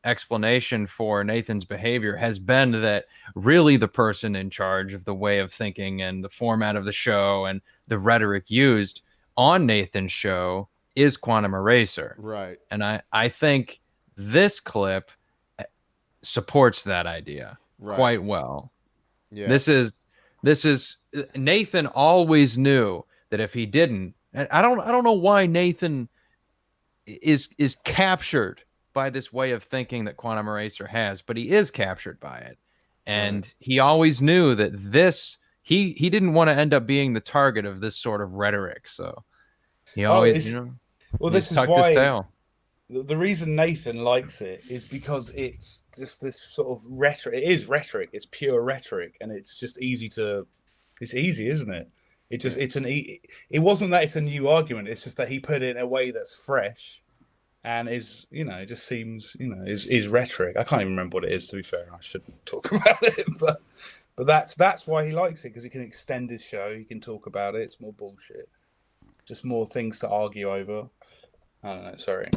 explanation for Nathan's behavior has been that really the person in charge of the way of thinking and the format of the show and the rhetoric used on Nathan's show is Quantum Eraser. Right. And I think this clip supports that idea quite well. Yeah. This is Nathan always knew that if he didn't, and I don't know why Nathan is captured by this way of thinking that Quantum Eraser has, but he is captured by it. And he always knew that he didn't want to end up being the target of this sort of rhetoric. So he always, this is tucked why his tail. The reason Nathan likes it is because it's just this sort of rhetoric. It is rhetoric. It's pure rhetoric, and it's just easy, isn't it? It wasn't that it's a new argument. It's just that he put it in a way that's fresh, and is it just seems is rhetoric. I can't even remember what it is, to be fair. I shouldn't talk about it, but that's why he likes it, because he can extend his show. He can talk about it. It's more bullshit, just more things to argue over. I don't know. Sorry.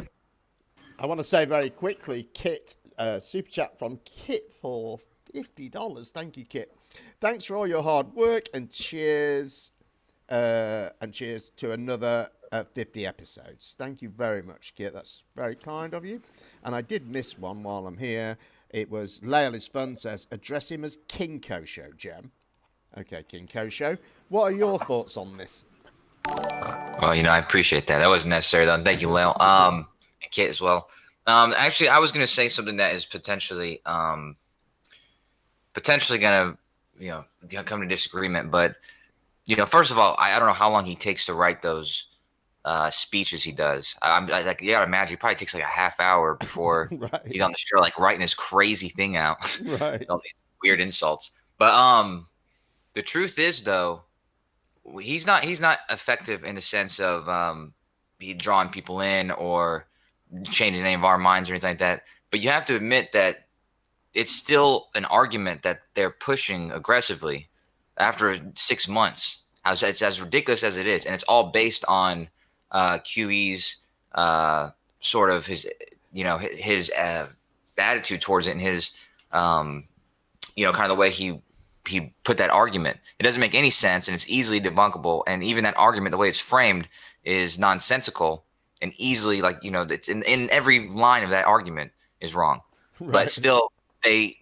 I want to say very quickly, Kit, super chat from Kit for $50. Thank you, Kit. Thanks for all your hard work, and cheers to another 50 episodes. Thank you very much, Kit. That's very kind of you. And I did miss one while I'm here. It was Lael is Fun says, address him as King Kosho, Jem. Okay, King Kosho. What are your thoughts on this? Well, I appreciate that. That wasn't necessary, though. Thank you, Lael. And Kit as well. Actually, I was going to say something that is potentially going to, come to disagreement. But, first of all, I don't know how long he takes to write those speeches he does. You gotta imagine he probably takes like a half hour before he's on the show, like writing this crazy thing out. Right. All these weird insults. But the truth is, though, he's not effective in the sense of he drawing people in or changing any of our minds or anything like that. But you have to admit that it's still an argument that they're pushing aggressively after 6 months. It's as ridiculous as it is, and it's all based on QE's sort of his attitude towards it, and his kind of the way he put that argument. It doesn't make any sense, and it's easily debunkable. And even that argument, the way it's framed, is nonsensical and easily it's in every line of that argument is wrong. Right. But still, they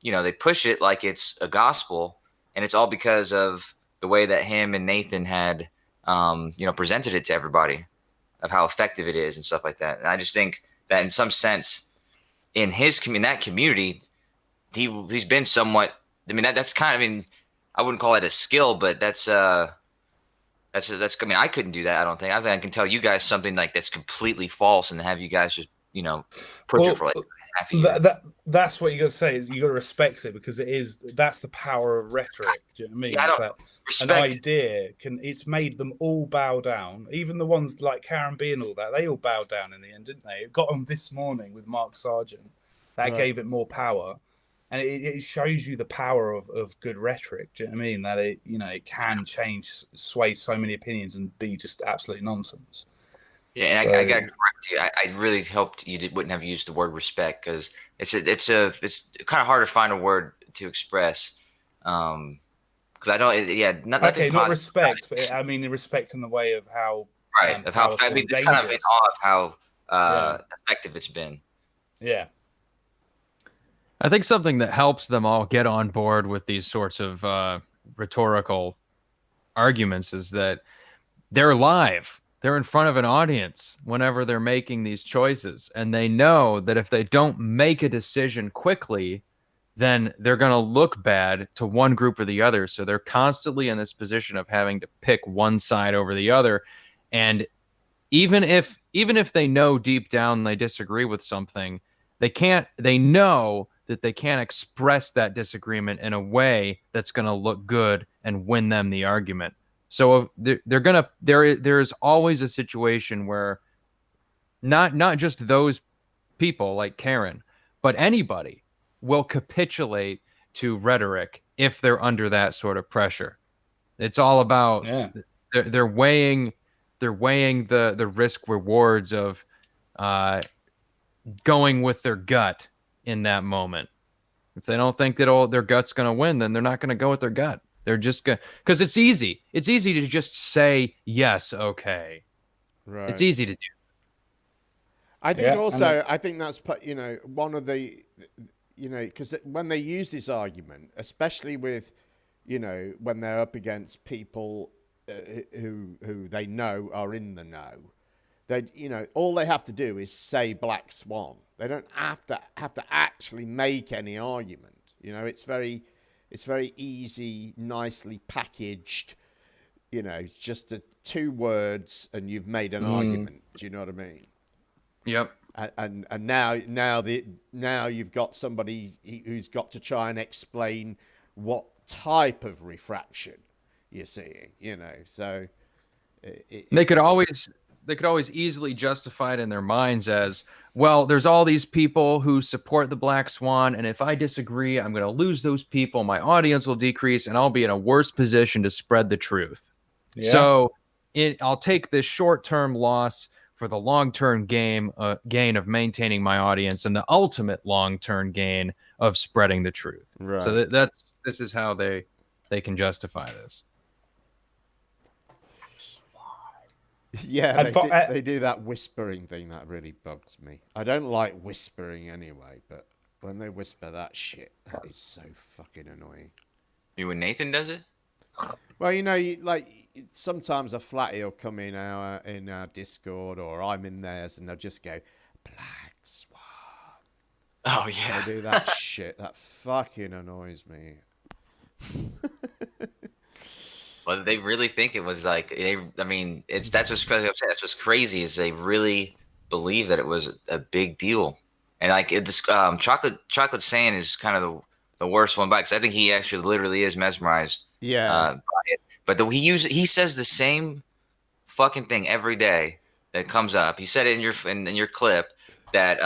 they push it like it's a gospel, and it's all because of the way that him and Nathan had, presented it to everybody, of how effective it is and stuff like that. And I just think that in some sense, in that community, he's been somewhat. I mean, that's kind of. I mean, I wouldn't call it a skill, but that's. I mean, I couldn't do that. I don't think. I think I can tell you guys something like that's completely false, and have you guys just push it for like half a year. That's what you got to say. Is you got to respect it, because that's the power of rhetoric. Do you know what I mean? Yeah, An idea it's made them all bow down. Even the ones like Karen B and all that, they all bowed down in the end, didn't they? It got them this morning with Mark Sargent. That gave it more power. And it shows you the power of good rhetoric. Do you know what I mean? That it can sway so many opinions and be just absolute nonsense. Yeah, and I got to correct you. I really hoped you wouldn't have used the word respect, because it's kind of hard to find a word to express. Because I don't. Not respect, but I mean respect in the way of how. Right, of how. I mean, it's kind of in awe of how effective it's been. Yeah. I think something that helps them all get on board with these sorts of rhetorical arguments is that they're live. They're in front of an audience whenever they're making these choices. And they know that if they don't make a decision quickly, then they're going to look bad to one group or the other. So they're constantly in this position of having to pick one side over the other. And even if they know deep down they disagree with something, they know that they can't express that disagreement in a way that's going to look good and win them the argument. So there is always a situation where not just those people like Karen, but anybody will capitulate to rhetoric if they're under that sort of pressure. It's all about they're weighing the risk rewards of going with their gut in that moment. If they don't think that their gut's going to win, then they're not going to go with their gut. They're just going, because it's easy. It's easy to just say yes, okay. Right. It's easy to do. I think I think that's one of the because when they use this argument, especially with when they're up against people who they know are in the know, that all they have to do is say black swan. They don't have to actually make any argument. It's very easy, nicely packaged. It's just 2 words and you've made an argument. Do you know what I mean? Yep. And now you've got somebody who's got to try and explain what type of refraction you're seeing. So they could always easily justify it in their minds as, well, there's all these people who support the black swan, and if I disagree, I'm going to lose those people, my audience will decrease, and I'll be in a worse position to spread the truth. Yeah. So I'll take this short-term loss for the long-term gain of maintaining my audience and the ultimate long-term gain of spreading the truth. Right. So this is how they can justify this. Yeah, they do that whispering thing that really bugs me. I don't like whispering anyway, but when they whisper that shit, that is so fucking annoying. You when Nathan does it? Well, sometimes a flatty will come in our Discord or I'm in theirs and they'll just go, Black Swan. Oh, yeah. They do that shit. That fucking annoys me. Well, they really think it was that's what's crazy. That's what's crazy is they really believe that it was a big deal. And this chocolate sand is kind of the worst one, because I think he actually literally is mesmerized. Yeah. By it. But he says the same fucking thing every day that comes up. He said it in your clip that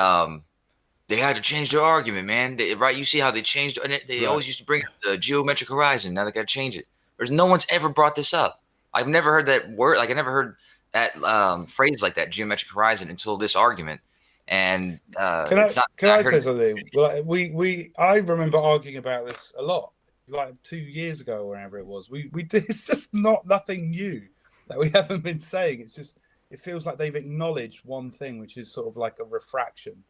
they had to change their argument, man. Right? You see how they changed? They always used to bring up the geometric horizon. Now they got to change it. There's no one's ever brought this up. I've never heard that word. I never heard that phrase like that, geometric horizon, until this argument. And can I say something? I remember arguing about this a lot, like 2 years ago, or whenever it was. We it's just nothing new that we haven't been saying. It's just it feels like they've acknowledged one thing, which is sort of like a refraction.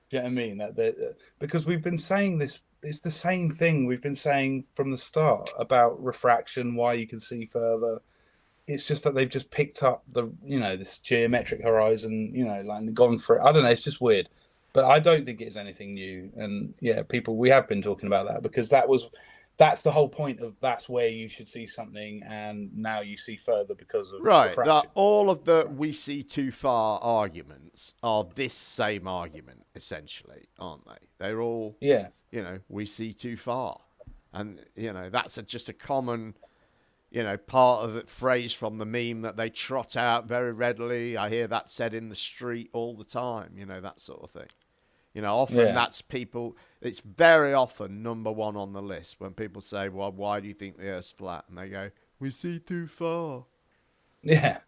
Do you know what I mean? Because we've been saying this, it's the same thing we've been saying from the start about refraction, why you can see further. It's just that they've just picked up this geometric horizon, like gone for it. I don't know. It's just weird, but I don't think it's anything new. And yeah, we have been talking about that because that's the whole point of that's where you should see something, and now you see further because of refraction. All of the we see too far arguments are this same argument essentially, aren't they? They're all we see too far, and that's just a common part of the phrase from the meme that they trot out very readily. I hear that said in the street all the time, that sort of thing. Often that's people, it's very often number one on the list when people say, well, why do you think the Earth's flat? And they go, we see too far. Yeah.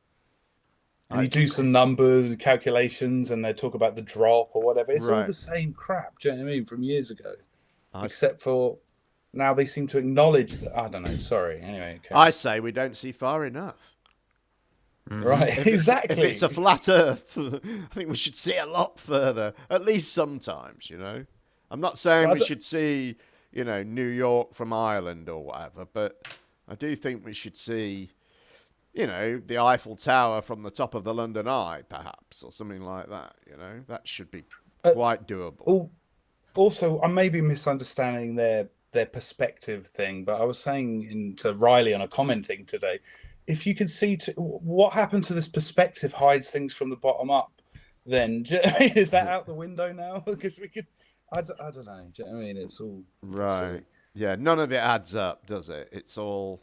And you do some numbers and calculations and they talk about the drop or whatever. It's all the same crap, do you know what I mean, from years ago. Except for now they seem to acknowledge that. I don't know, sorry. Anyway. Okay. I say we don't see far enough. Right, exactly. If it's a flat Earth, I think we should see a lot further, at least sometimes, I'm not saying we should see, New York from Ireland or whatever, but I do think we should see, the Eiffel Tower from the top of the London Eye, perhaps, or something like that, That should be quite doable. Also, I may be misunderstanding their perspective thing, but I was saying to Riley on a comment thing today, if you can see what happened to this perspective hides things from the bottom up, then is that out the window now? Because we could, I don't know. Do you know what I mean? It's all right. Yeah, none of it adds up, does it? It's all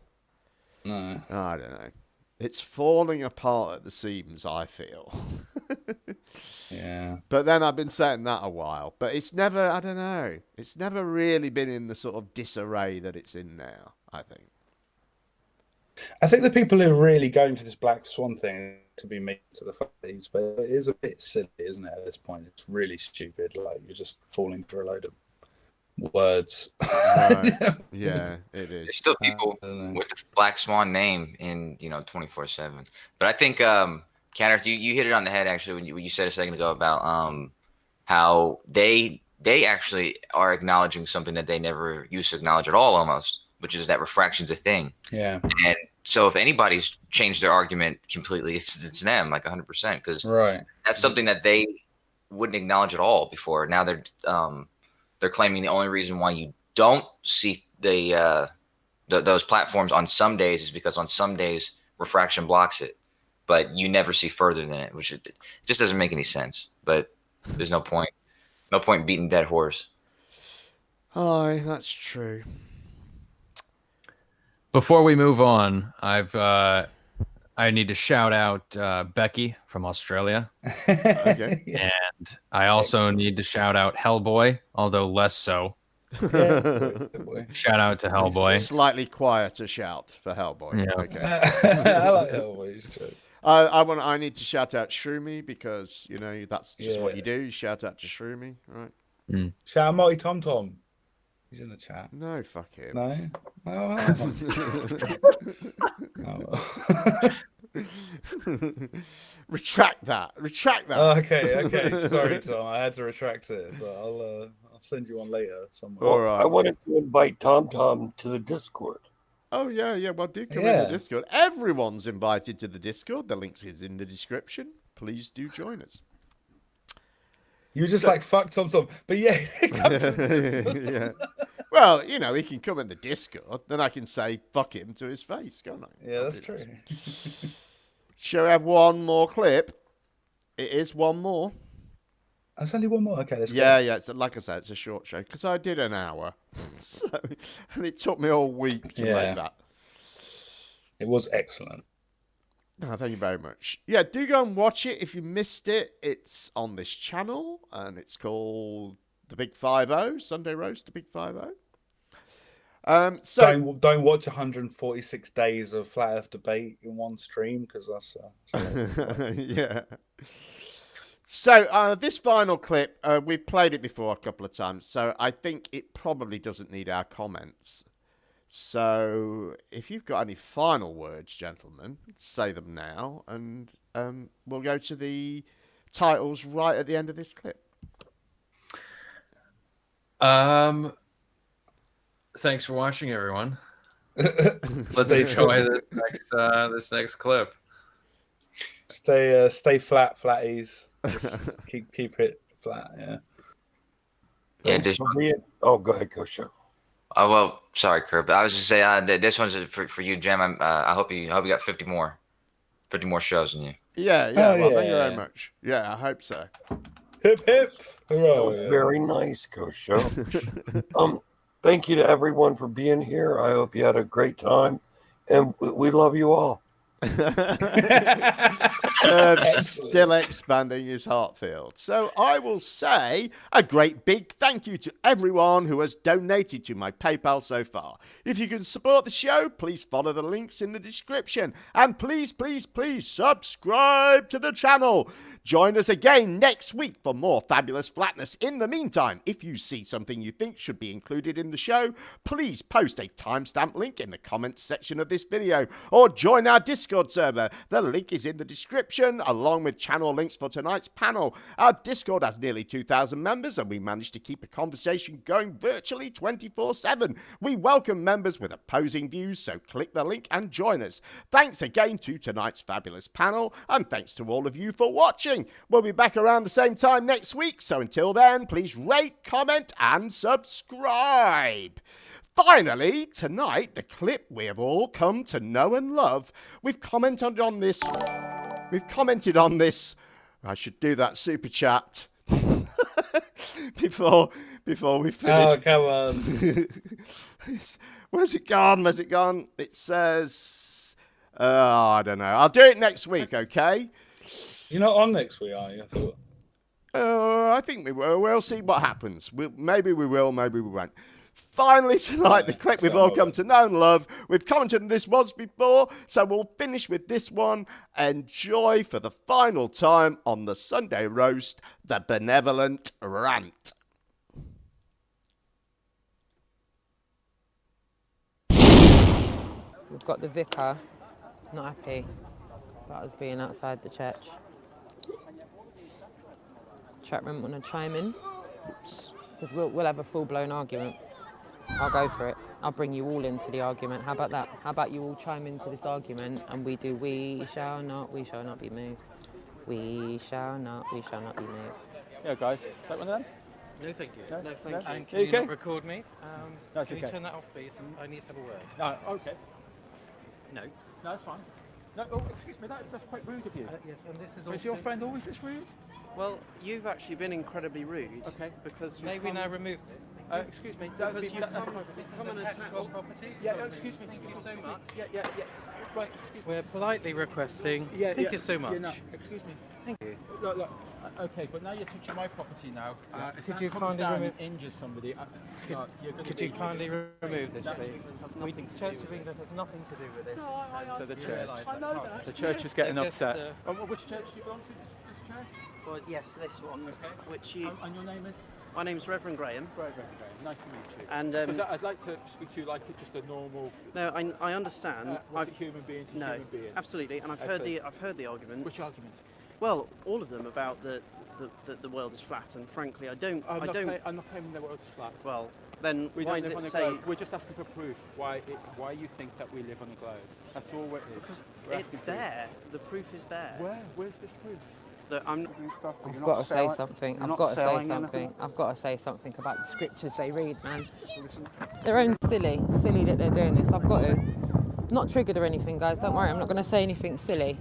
I don't know. It's falling apart at the seams, I feel. Yeah. But then I've been saying that a while. But it's never, I don't know. It's never really been in the sort of disarray that it's in now, I think. I think the people who are really going for this black swan thing to be mean to the fans, but it is a bit silly, isn't it? At this point, it's really stupid. Like you're just falling for a load of words. Right. Yeah, it is. There's still people with the black swan name in 24/7. But I think Kenneth, you hit it on the head actually when you said a second ago about how they actually are acknowledging something that they never used to acknowledge at all, almost. Which is that refraction's a thing. Yeah. And so if anybody's changed their argument completely, it's them, like 100%. Because that's something that they wouldn't acknowledge at all before. Now they're claiming the only reason why you don't see those platforms on some days is because on some days refraction blocks it, but you never see further than it, which it just doesn't make any sense. But there's no point beating dead horse. Aye, that's true. Before we move on, I need to shout out Becky from Australia. Okay. And I also need to shout out Hellboy, although less so. Shout out to Hellboy. Slightly quieter shout for Hellboy. Yeah. Okay. I like Hellboy. I need to shout out Shroomy because that's just what you do. You shout out to Shroomy, right? Shout out Marty Tom Tom. He's in the chat. No, fuck him. No. Retract that. Okay. Sorry, Tom. I had to retract it, but I'll send you one later somewhere. All right. I wanted to invite Tom Tom to the Discord. Oh yeah. Well, do come in the Discord. Everyone's invited to the Discord. The link is in the description. Please do join us. You were just like, fuck Tom Tom. But yeah. Yeah. Well, he can come in the Discord. Then I can say fuck him to his face, can't I? Yeah, that's true. Shall we have one more clip? It is one more. That's only one more? Okay, let's go. Yeah. It's like I said, it's a short show because I did an hour. And it took me all week to make that. It was excellent. No, thank you very much. Yeah, do go and watch it. If you missed it, it's on this channel, and it's called The Big 5-0, Sunday Roast, The Big 5-0. So don't watch 146 days of flat Earth debate in one stream because that's yeah. So this final clip, we've played it before a couple of times, so I think it probably doesn't need our comments. So if you've got any final words, gentlemen, say them now, and we'll go to the titles right at the end of this clip. Thanks for watching, everyone. Let's enjoy this next clip. Stay flat, flatties. Just keep it flat. Yeah. Thanks for being. Oh, go ahead, Kosho. Oh well, sorry, Kurt, but I was just saying this one's for you, Jim. I hope you got 50 more shows in you. Yeah. Well, thank you very much. Yeah, I hope so. Hip hip. That was very nice, Kosho. Thank you to everyone for being here. I hope you had a great time, and we love you all. Still expanding his heart field. So I will say a great big thank you to everyone who has donated to my PayPal so far. If you can support the show, please follow the links in the description. And please subscribe to the channel. Join us again next week for more fabulous flatness. In the meantime, if you see something you think should be included in the show, please post a timestamp link in the comments section of this video or join our Discord server. The link is in the description, along with channel links for tonight's panel. Our Discord has nearly 2,000 members, and we managed to keep a conversation going virtually 24/7. We welcome members with opposing views, so click the link and join us. Thanks again to tonight's fabulous panel, and thanks to all of you for watching. We'll be back around the same time next week, so until then, please rate, comment, and subscribe. Finally, tonight, the clip we have all come to know and love. We've commented on this. I should do that super chat before we finish. Oh, come on. Where's it gone? It says, I don't know. I'll do it next week, okay? You're not on next week, are you? I thought. I think we will. We'll see what happens. Maybe we will, maybe we won't. Finally tonight, the clip we've all come to know and love. We've commented on this once before, so we'll finish with this one. Enjoy for the final time on the Sunday roast, the benevolent rant. We've got the vicar, not happy about us being outside the church. Chat room want to chime in? Because we'll have a full-blown argument. I'll go for it. I'll bring you all into the argument. How about that? How about you all chime into this argument and we do we shall not be moved. We shall not be moved. Yeah, guys. Take one of them? No, thank you. No, thank you. And Can you not record me? That's can okay. you turn that off, please? I need to have a word. No, okay. No. No, that's fine. No, oh, excuse me, that's quite rude of you. Yes, and this is Is also... your friend always this rude? Well, you've actually been incredibly rude. Okay. Because you May we now remove this? Excuse me. Because you that's come and attached to our property. Yeah, so excuse me. Thank you so much. Yeah. Right, excuse me. We're politely requesting. Thank you so much. Yeah, no, excuse me. Thank you. Look, okay, but now you're touching my property now. If Could that you comes kindly down remove... and injures somebody, Could you kindly remove this, please? The Church of England has nothing to do with this. No, So the church. I know that. The church is getting Just, upset. Which church do you belong to? This church? Well, yes, this one. Okay. Which you... And your name is? My name's Reverend Graham. Reverend Graham. Nice to meet you. And I'd like to speak to you like just a normal. No, I understand. What's a human being to no, human being? Absolutely, and I've heard the arguments. Which arguments? Well, all of them about the world is flat, and frankly, I'm not claiming the world is flat. Well, then we why don't live does on it a say? globe. We're just asking for proof why you think that we live on a globe. That's all it is. Because it's there. The proof is there. Where? Where's this proof? That I'm. I've got to say something. I've got to say something about the scriptures they read, man. Their own silly that they're doing this. I've got to. Not triggered or anything, guys. Don't worry. I'm not going to say anything silly.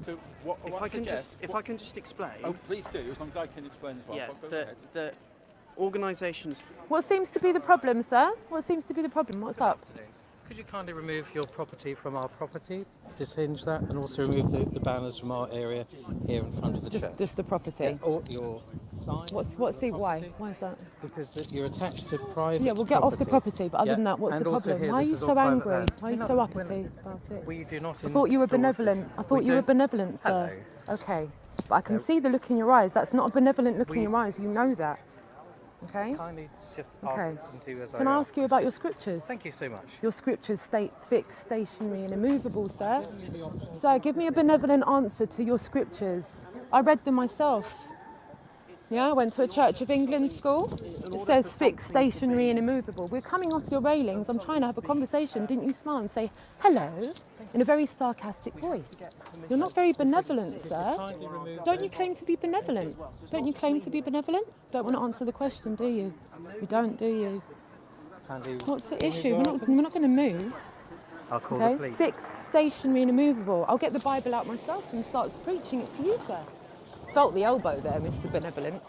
So if I can just explain. Oh, please do. As long as I can explain as well. Yeah. The organisations. What seems to be the problem, sir? What seems to be the problem? What's up? Could you kindly remove your property from our property? Dishinge that, and also remove the banners from our area here in front of the church. Just the property. Yeah, or your sign. Why is that? Because you're attached to private. Yeah, we'll get off the property. But other than that, what's the problem? Why are you so angry? Why are you so uppity about it? We do not. I thought you were benevolent. Sir. Okay, but I can see the look in your eyes. That's not a benevolent look in your eyes. You know that. Okay. Kindly just ask them to as Can I ask you about your scriptures? Thank you so much. Your scriptures state fixed, stationary, and immovable, sir. Sir, give me a benevolent answer to your scriptures. I read them myself. Yeah, I went to a Church of England school. It says fixed, stationary and immovable. We're coming off your railings. I'm trying to have a conversation. Didn't you smile and say hello in a very sarcastic voice? You're not very benevolent, sir. Don't you claim to be benevolent? Don't you claim to be benevolent? Don't want to answer the question, do you? You don't, do you? What's the issue? We're not going to move. I'll call the police. Fixed, stationary and immovable. I'll get the Bible out myself and start preaching it to you, sir. Felt the elbow there, Mr. Benevolent.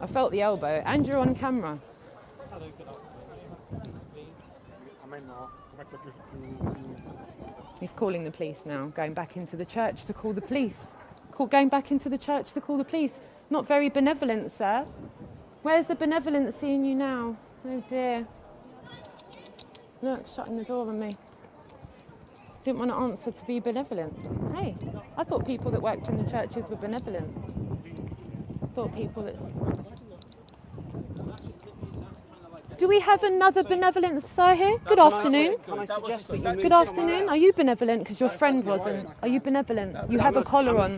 I felt the elbow, and you're on camera. He's calling the police now, going back into the church to call the police. Going back into the church to call the police. Not very benevolent, sir. Where's the benevolency in you now? Oh dear. Look, shutting the door on me. Didn't want to answer to be benevolent. Hey, I thought people that worked in the churches were benevolent. I thought people that... Do we have another benevolent sir here? Good afternoon. Can I suggest that you Good afternoon. Are you benevolent? Because your friend wasn't. Are you benevolent? You have a collar on.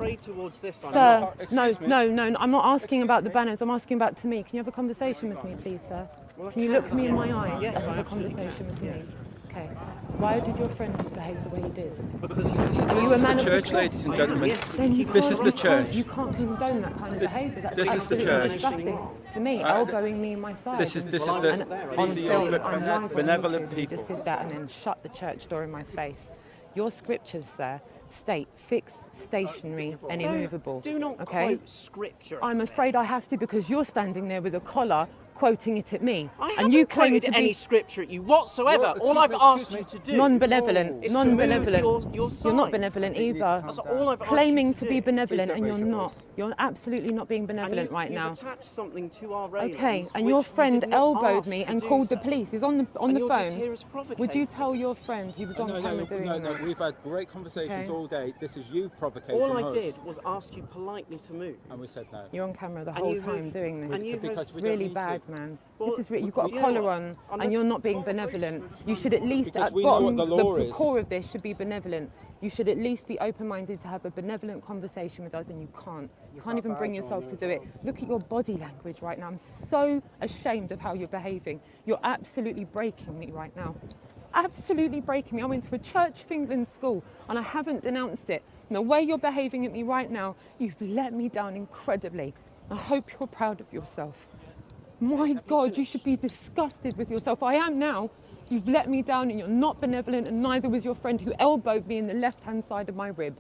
Sir, no. I'm not asking about the banners. I'm asking about to me. Can you have a conversation with me, please, sir? Can you look me in my eyes and have a conversation with me? Okay. Why did your friend behave the way he did? Because are you a man of the church, church, ladies and gentlemen. This is the church. You can't condone that kind of behaviour. That's this is the absolutely church. disgusting to me. Elbowing me in my side. This is the on film. I'm live on benevolent YouTube. people. You just did that and then shut the church door in my face. Your scriptures, sir, state fixed, stationary, and immovable. Do not okay? quote scripture. I'm afraid I have to because you're standing there with a collar quoting it at me. I and haven't you claim quoted to be any scripture at you whatsoever. All I've asked you to do non-benevolent. is to move your You're sign. not benevolent either. That's all I've asked Claiming you to to be do. benevolent and you're not. You're absolutely not being benevolent right you've now. attached something to our railings, Okay, and which your you friend did not elbowed ask me to and do called the so. police. He's on the And the you're just phone. here as Would you provocators. tell your friend he was on camera doing that? We've had great conversations Okay. all day. This is you provocating All I us. did was ask you politely to move. And we said no. You're on camera the And whole you time have- doing this. and you Because have- we don't really need bad, to. man. Well, This is you've got a do you know collar what? on and Unless- you're not being benevolent. You should at least, Because at we know bottom, what the law the is. core of this should be benevolent. You should at least be open-minded to have a benevolent conversation with us, and you can't. You can't even bring yourself to do it. Look at your body language right now. I'm so ashamed of how you're behaving. You're absolutely breaking me right now. Absolutely breaking me. I went to a Church of England school and I haven't denounced it. And the way you're behaving at me right now, you've let me down incredibly. I hope you're proud of yourself. My God, you should be disgusted with yourself. I am now. You've let me down and you're not benevolent, and neither was your friend who elbowed me in the left-hand side of my rib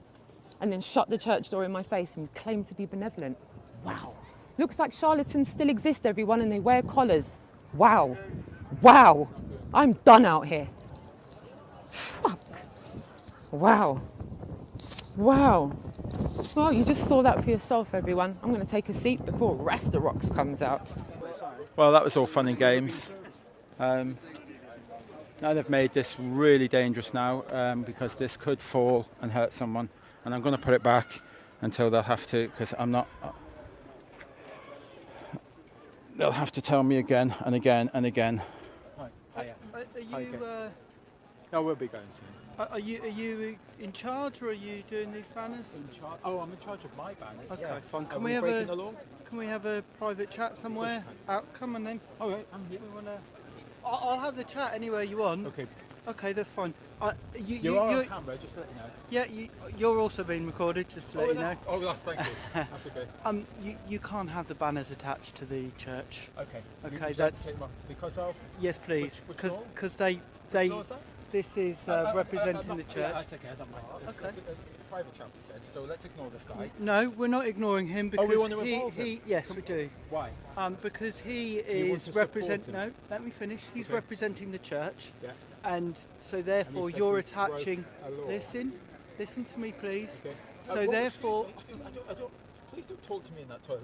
and then shut the church door in my face and claimed to be benevolent. Wow. Looks like charlatans still exist, everyone, and they wear collars. Wow. Wow. I'm done out here. Fuck. Wow. Wow. Well, you just saw that for yourself, everyone. I'm going to take a seat before Rastarox comes out. Well, that was all fun and games. Now they've made this really dangerous now because this could fall and hurt someone. And I'm going to put it back until they'll have to, because I'm not... They'll have to tell me again and again and again. Are you? No, we'll be going soon. Are you in charge, or are you doing these banners? In charge? Oh, I'm in charge of my banners. Okay, yeah. fine. Are we breaking the law? Can we have a private chat somewhere? Come on then. All right, I'm here. I'll have the chat anywhere you want. Okay. Okay, that's fine. You're on camera, just to let you know. Yeah, you're also being recorded, just to let you know. Oh, that's thank you. That's okay. You can't have the banners attached to the church. Okay. Okay, that's because of. Yes, please. Which Because they. This is representing the church. That's okay. I don't mind. Okay. It's a private chat, we said. So let's ignore this guy. No, we're not ignoring him because we want to involve him? yes, we do. Why? Because he want is to represent. support him. No, let me finish. He's Okay. representing the church. Yeah. And so therefore said you're we broke attaching. a law. Listen to me, please. Okay. So well, therefore. excuse me, I don't, please don't talk to me in that tone.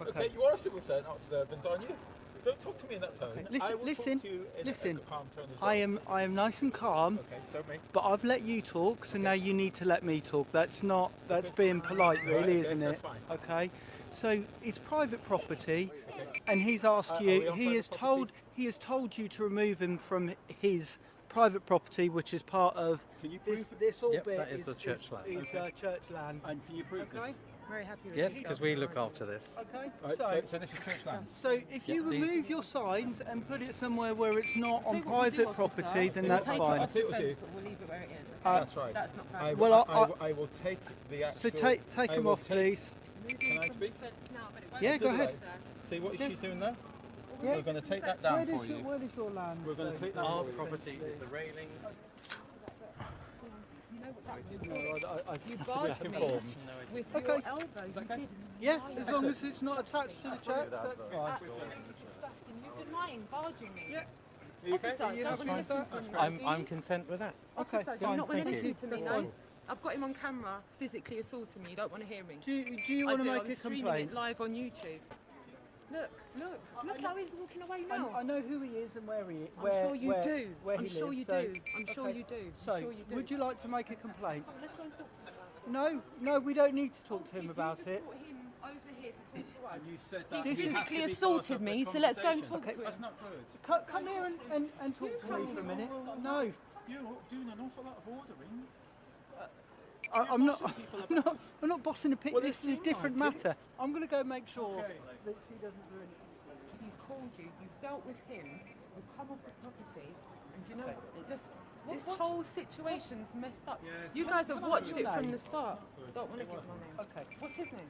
Okay. You are a civil service observant, aren't you? Don't talk to me in that tone. Okay, I will listen, talk to you in listen. a calm tone as well. I am nice and calm. Okay, so me. But I've let you talk, so now you need to let me talk. That's being polite, really, Right, okay, isn't it? that's fine. Okay. So it's private property, Okay. and he's asked Are you. we on He private has property? told you to remove him from his private property, which is part of Can you this. prove- This all Yep, bit that is the church land. Is church land. And can you prove Okay. this? Very happy with Yes, this. because we look after this. Okay, Right, so this is church land. So if you Yeah, these- remove your signs and put it somewhere where it's not on See what we'll do, private property, officer. then We'll that's take it fine. off the fence, but we'll leave it where it is. Okay? That's right. That's not I, bad. Well, I will take the actual. So take I them will off, take- please. Can I speak? Yeah, go ahead. See what Yeah. she's doing there? Yeah. We're going to take that down for you. Where does your land? We're going to take that. Our for you. property is the railings. You barged me with your Okay. elbow. You did Yeah, lie. as long as it's not attached to the church, that's fine. Absolutely disgusting. You're denying barging me. Yeah. you okay? Officer, Are you don't happy want with to that? listen to me. I'm do you? consent with that. Okay, Officer, do you fine, not want to thank you. listen to me, That's no? fine. I've got him on camera physically assaulting me. You don't want to hear me. Do you I want to do. I make was a streaming complaint? it live on YouTube. Look how he's walking away now. I know who he is and where he is. I'm sure you do. Where I'm he sure lives, you so- do. I'm sure okay. you do. So, I'm sure you do. would you like to make a complaint? Let's go and talk to him. No, we don't need to talk to him about You it. just brought him over here to talk to us. You said He that we have to physically be part assaulted of the me, so let's go and conversation. talk to him. That's not good. Come here and talk to me for a minute. No, You're doing an awful lot of ordering. I'm not bossing a pit. Well, it This is a seemed different like it. matter. I'm going to go make sure Okay. that she doesn't do anything. He's called you, you've dealt with him, you've come off the property, and you know what? It just this whole situation's messed up. Yes. You guys have Can I watched have it your from name? the start. Don't want to give my name. Okay. What's his name?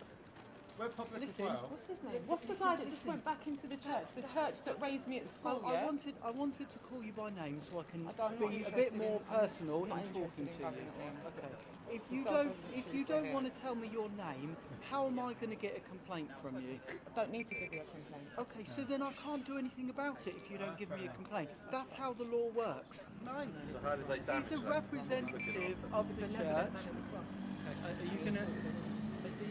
We're public Listen, as well. What's his name? What's the guy that just went back into the church? The church that raised me at school, Well, yeah? I wanted to call you by name so I can I'm not be a bit interested more in- personal I'm not in talking interested to in you. having it. Okay. If It's you self-evident don't here. want to tell me your name, how am I going to get a complaint from you? I don't need to give you a complaint. Okay, so then I can't do anything about it if you don't give me a complaint. That's how the law works. No. So how did they damage He's a that? representative of the church. Are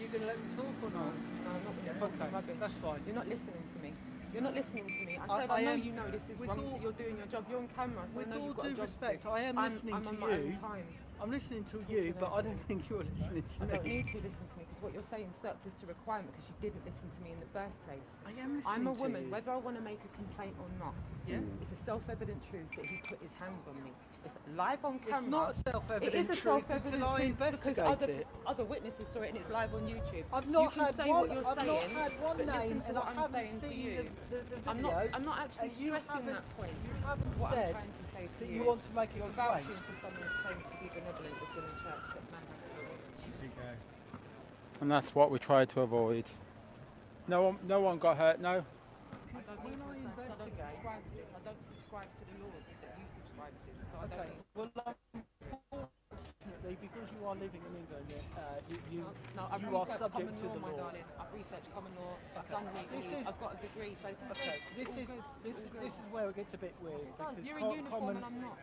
you gonna let me talk or not? No, I'm not going to talk Okay, rubbish. that's fine. You're not listening to me. You're not listening to me. I- I I know am- you know this is with wrong, all- so you're doing your job. You're on camera, so I With know all you've got a due job respect, to do. I am listening I'm to on my own you. time. I'm listening to Talk you, to but them. I don't think you're listening to I don't me. need to listen to me because what you're saying is surplus to requirement because you didn't listen to me in the first place. I am listening I'm a to woman, you. whether I want to make a complaint or not. Yeah. It's a self-evident truth that he put his hands on me. It's live on camera. It's not a self-evident It is a truth self-evident until I truth investigate because it. other witnesses saw it and it's live on YouTube. I've not you can had say one. what you're I've saying, not had one but name, listen to and what I I'm haven't saying to seen you. the I'm video, not actually and you stressing haven't- that point. You haven't What said I'm trying to say to that you you want to make a you're complaint. vouching for someone who claims to be benevolent within a church that man has to And that's what we try to avoid. No one got hurt. No. I don't need to investigate. I don't subscribe to the laws that you subscribe to, so I don't need Well, unfortunately, because you are living in England, you No, I've you are researched subject common to law, the my law. darling. I've researched common law. I've done legally. I've got a degree. So it's Okay, it's all good. this It's all is good. where it gets a bit weird. It does. because You're in uniform and I'm not.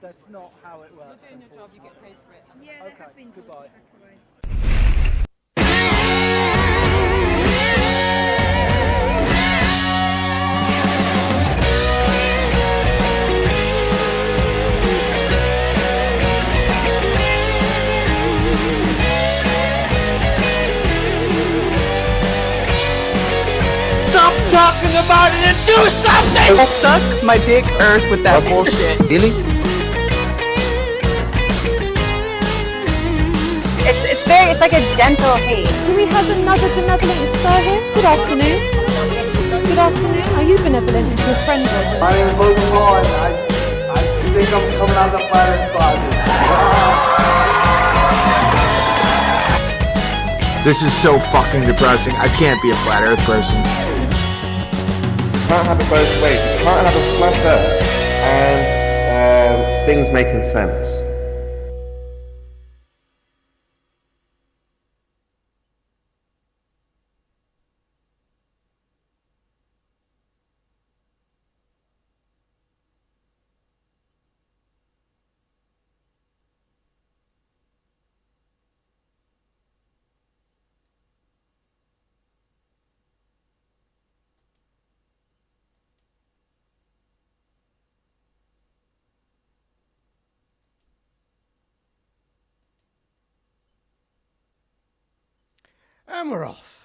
That's not how it You're works. doing your job. You get paid for it. Yeah, Okay, goodbye. Stop talking about it and do something! Suck my dick, Earth, with that bullshit. Really? It's like a gentle hate. Do we have another benevolent star here? Good afternoon. Good afternoon. Are you benevolent? Is your friend was? My name is Logan Paul, and I think I'm coming out of the flat earth closet. This is so fucking depressing. I can't be a flat earth person. You can't have it both ways. You can't have a flat earth and things making sense. And we're off.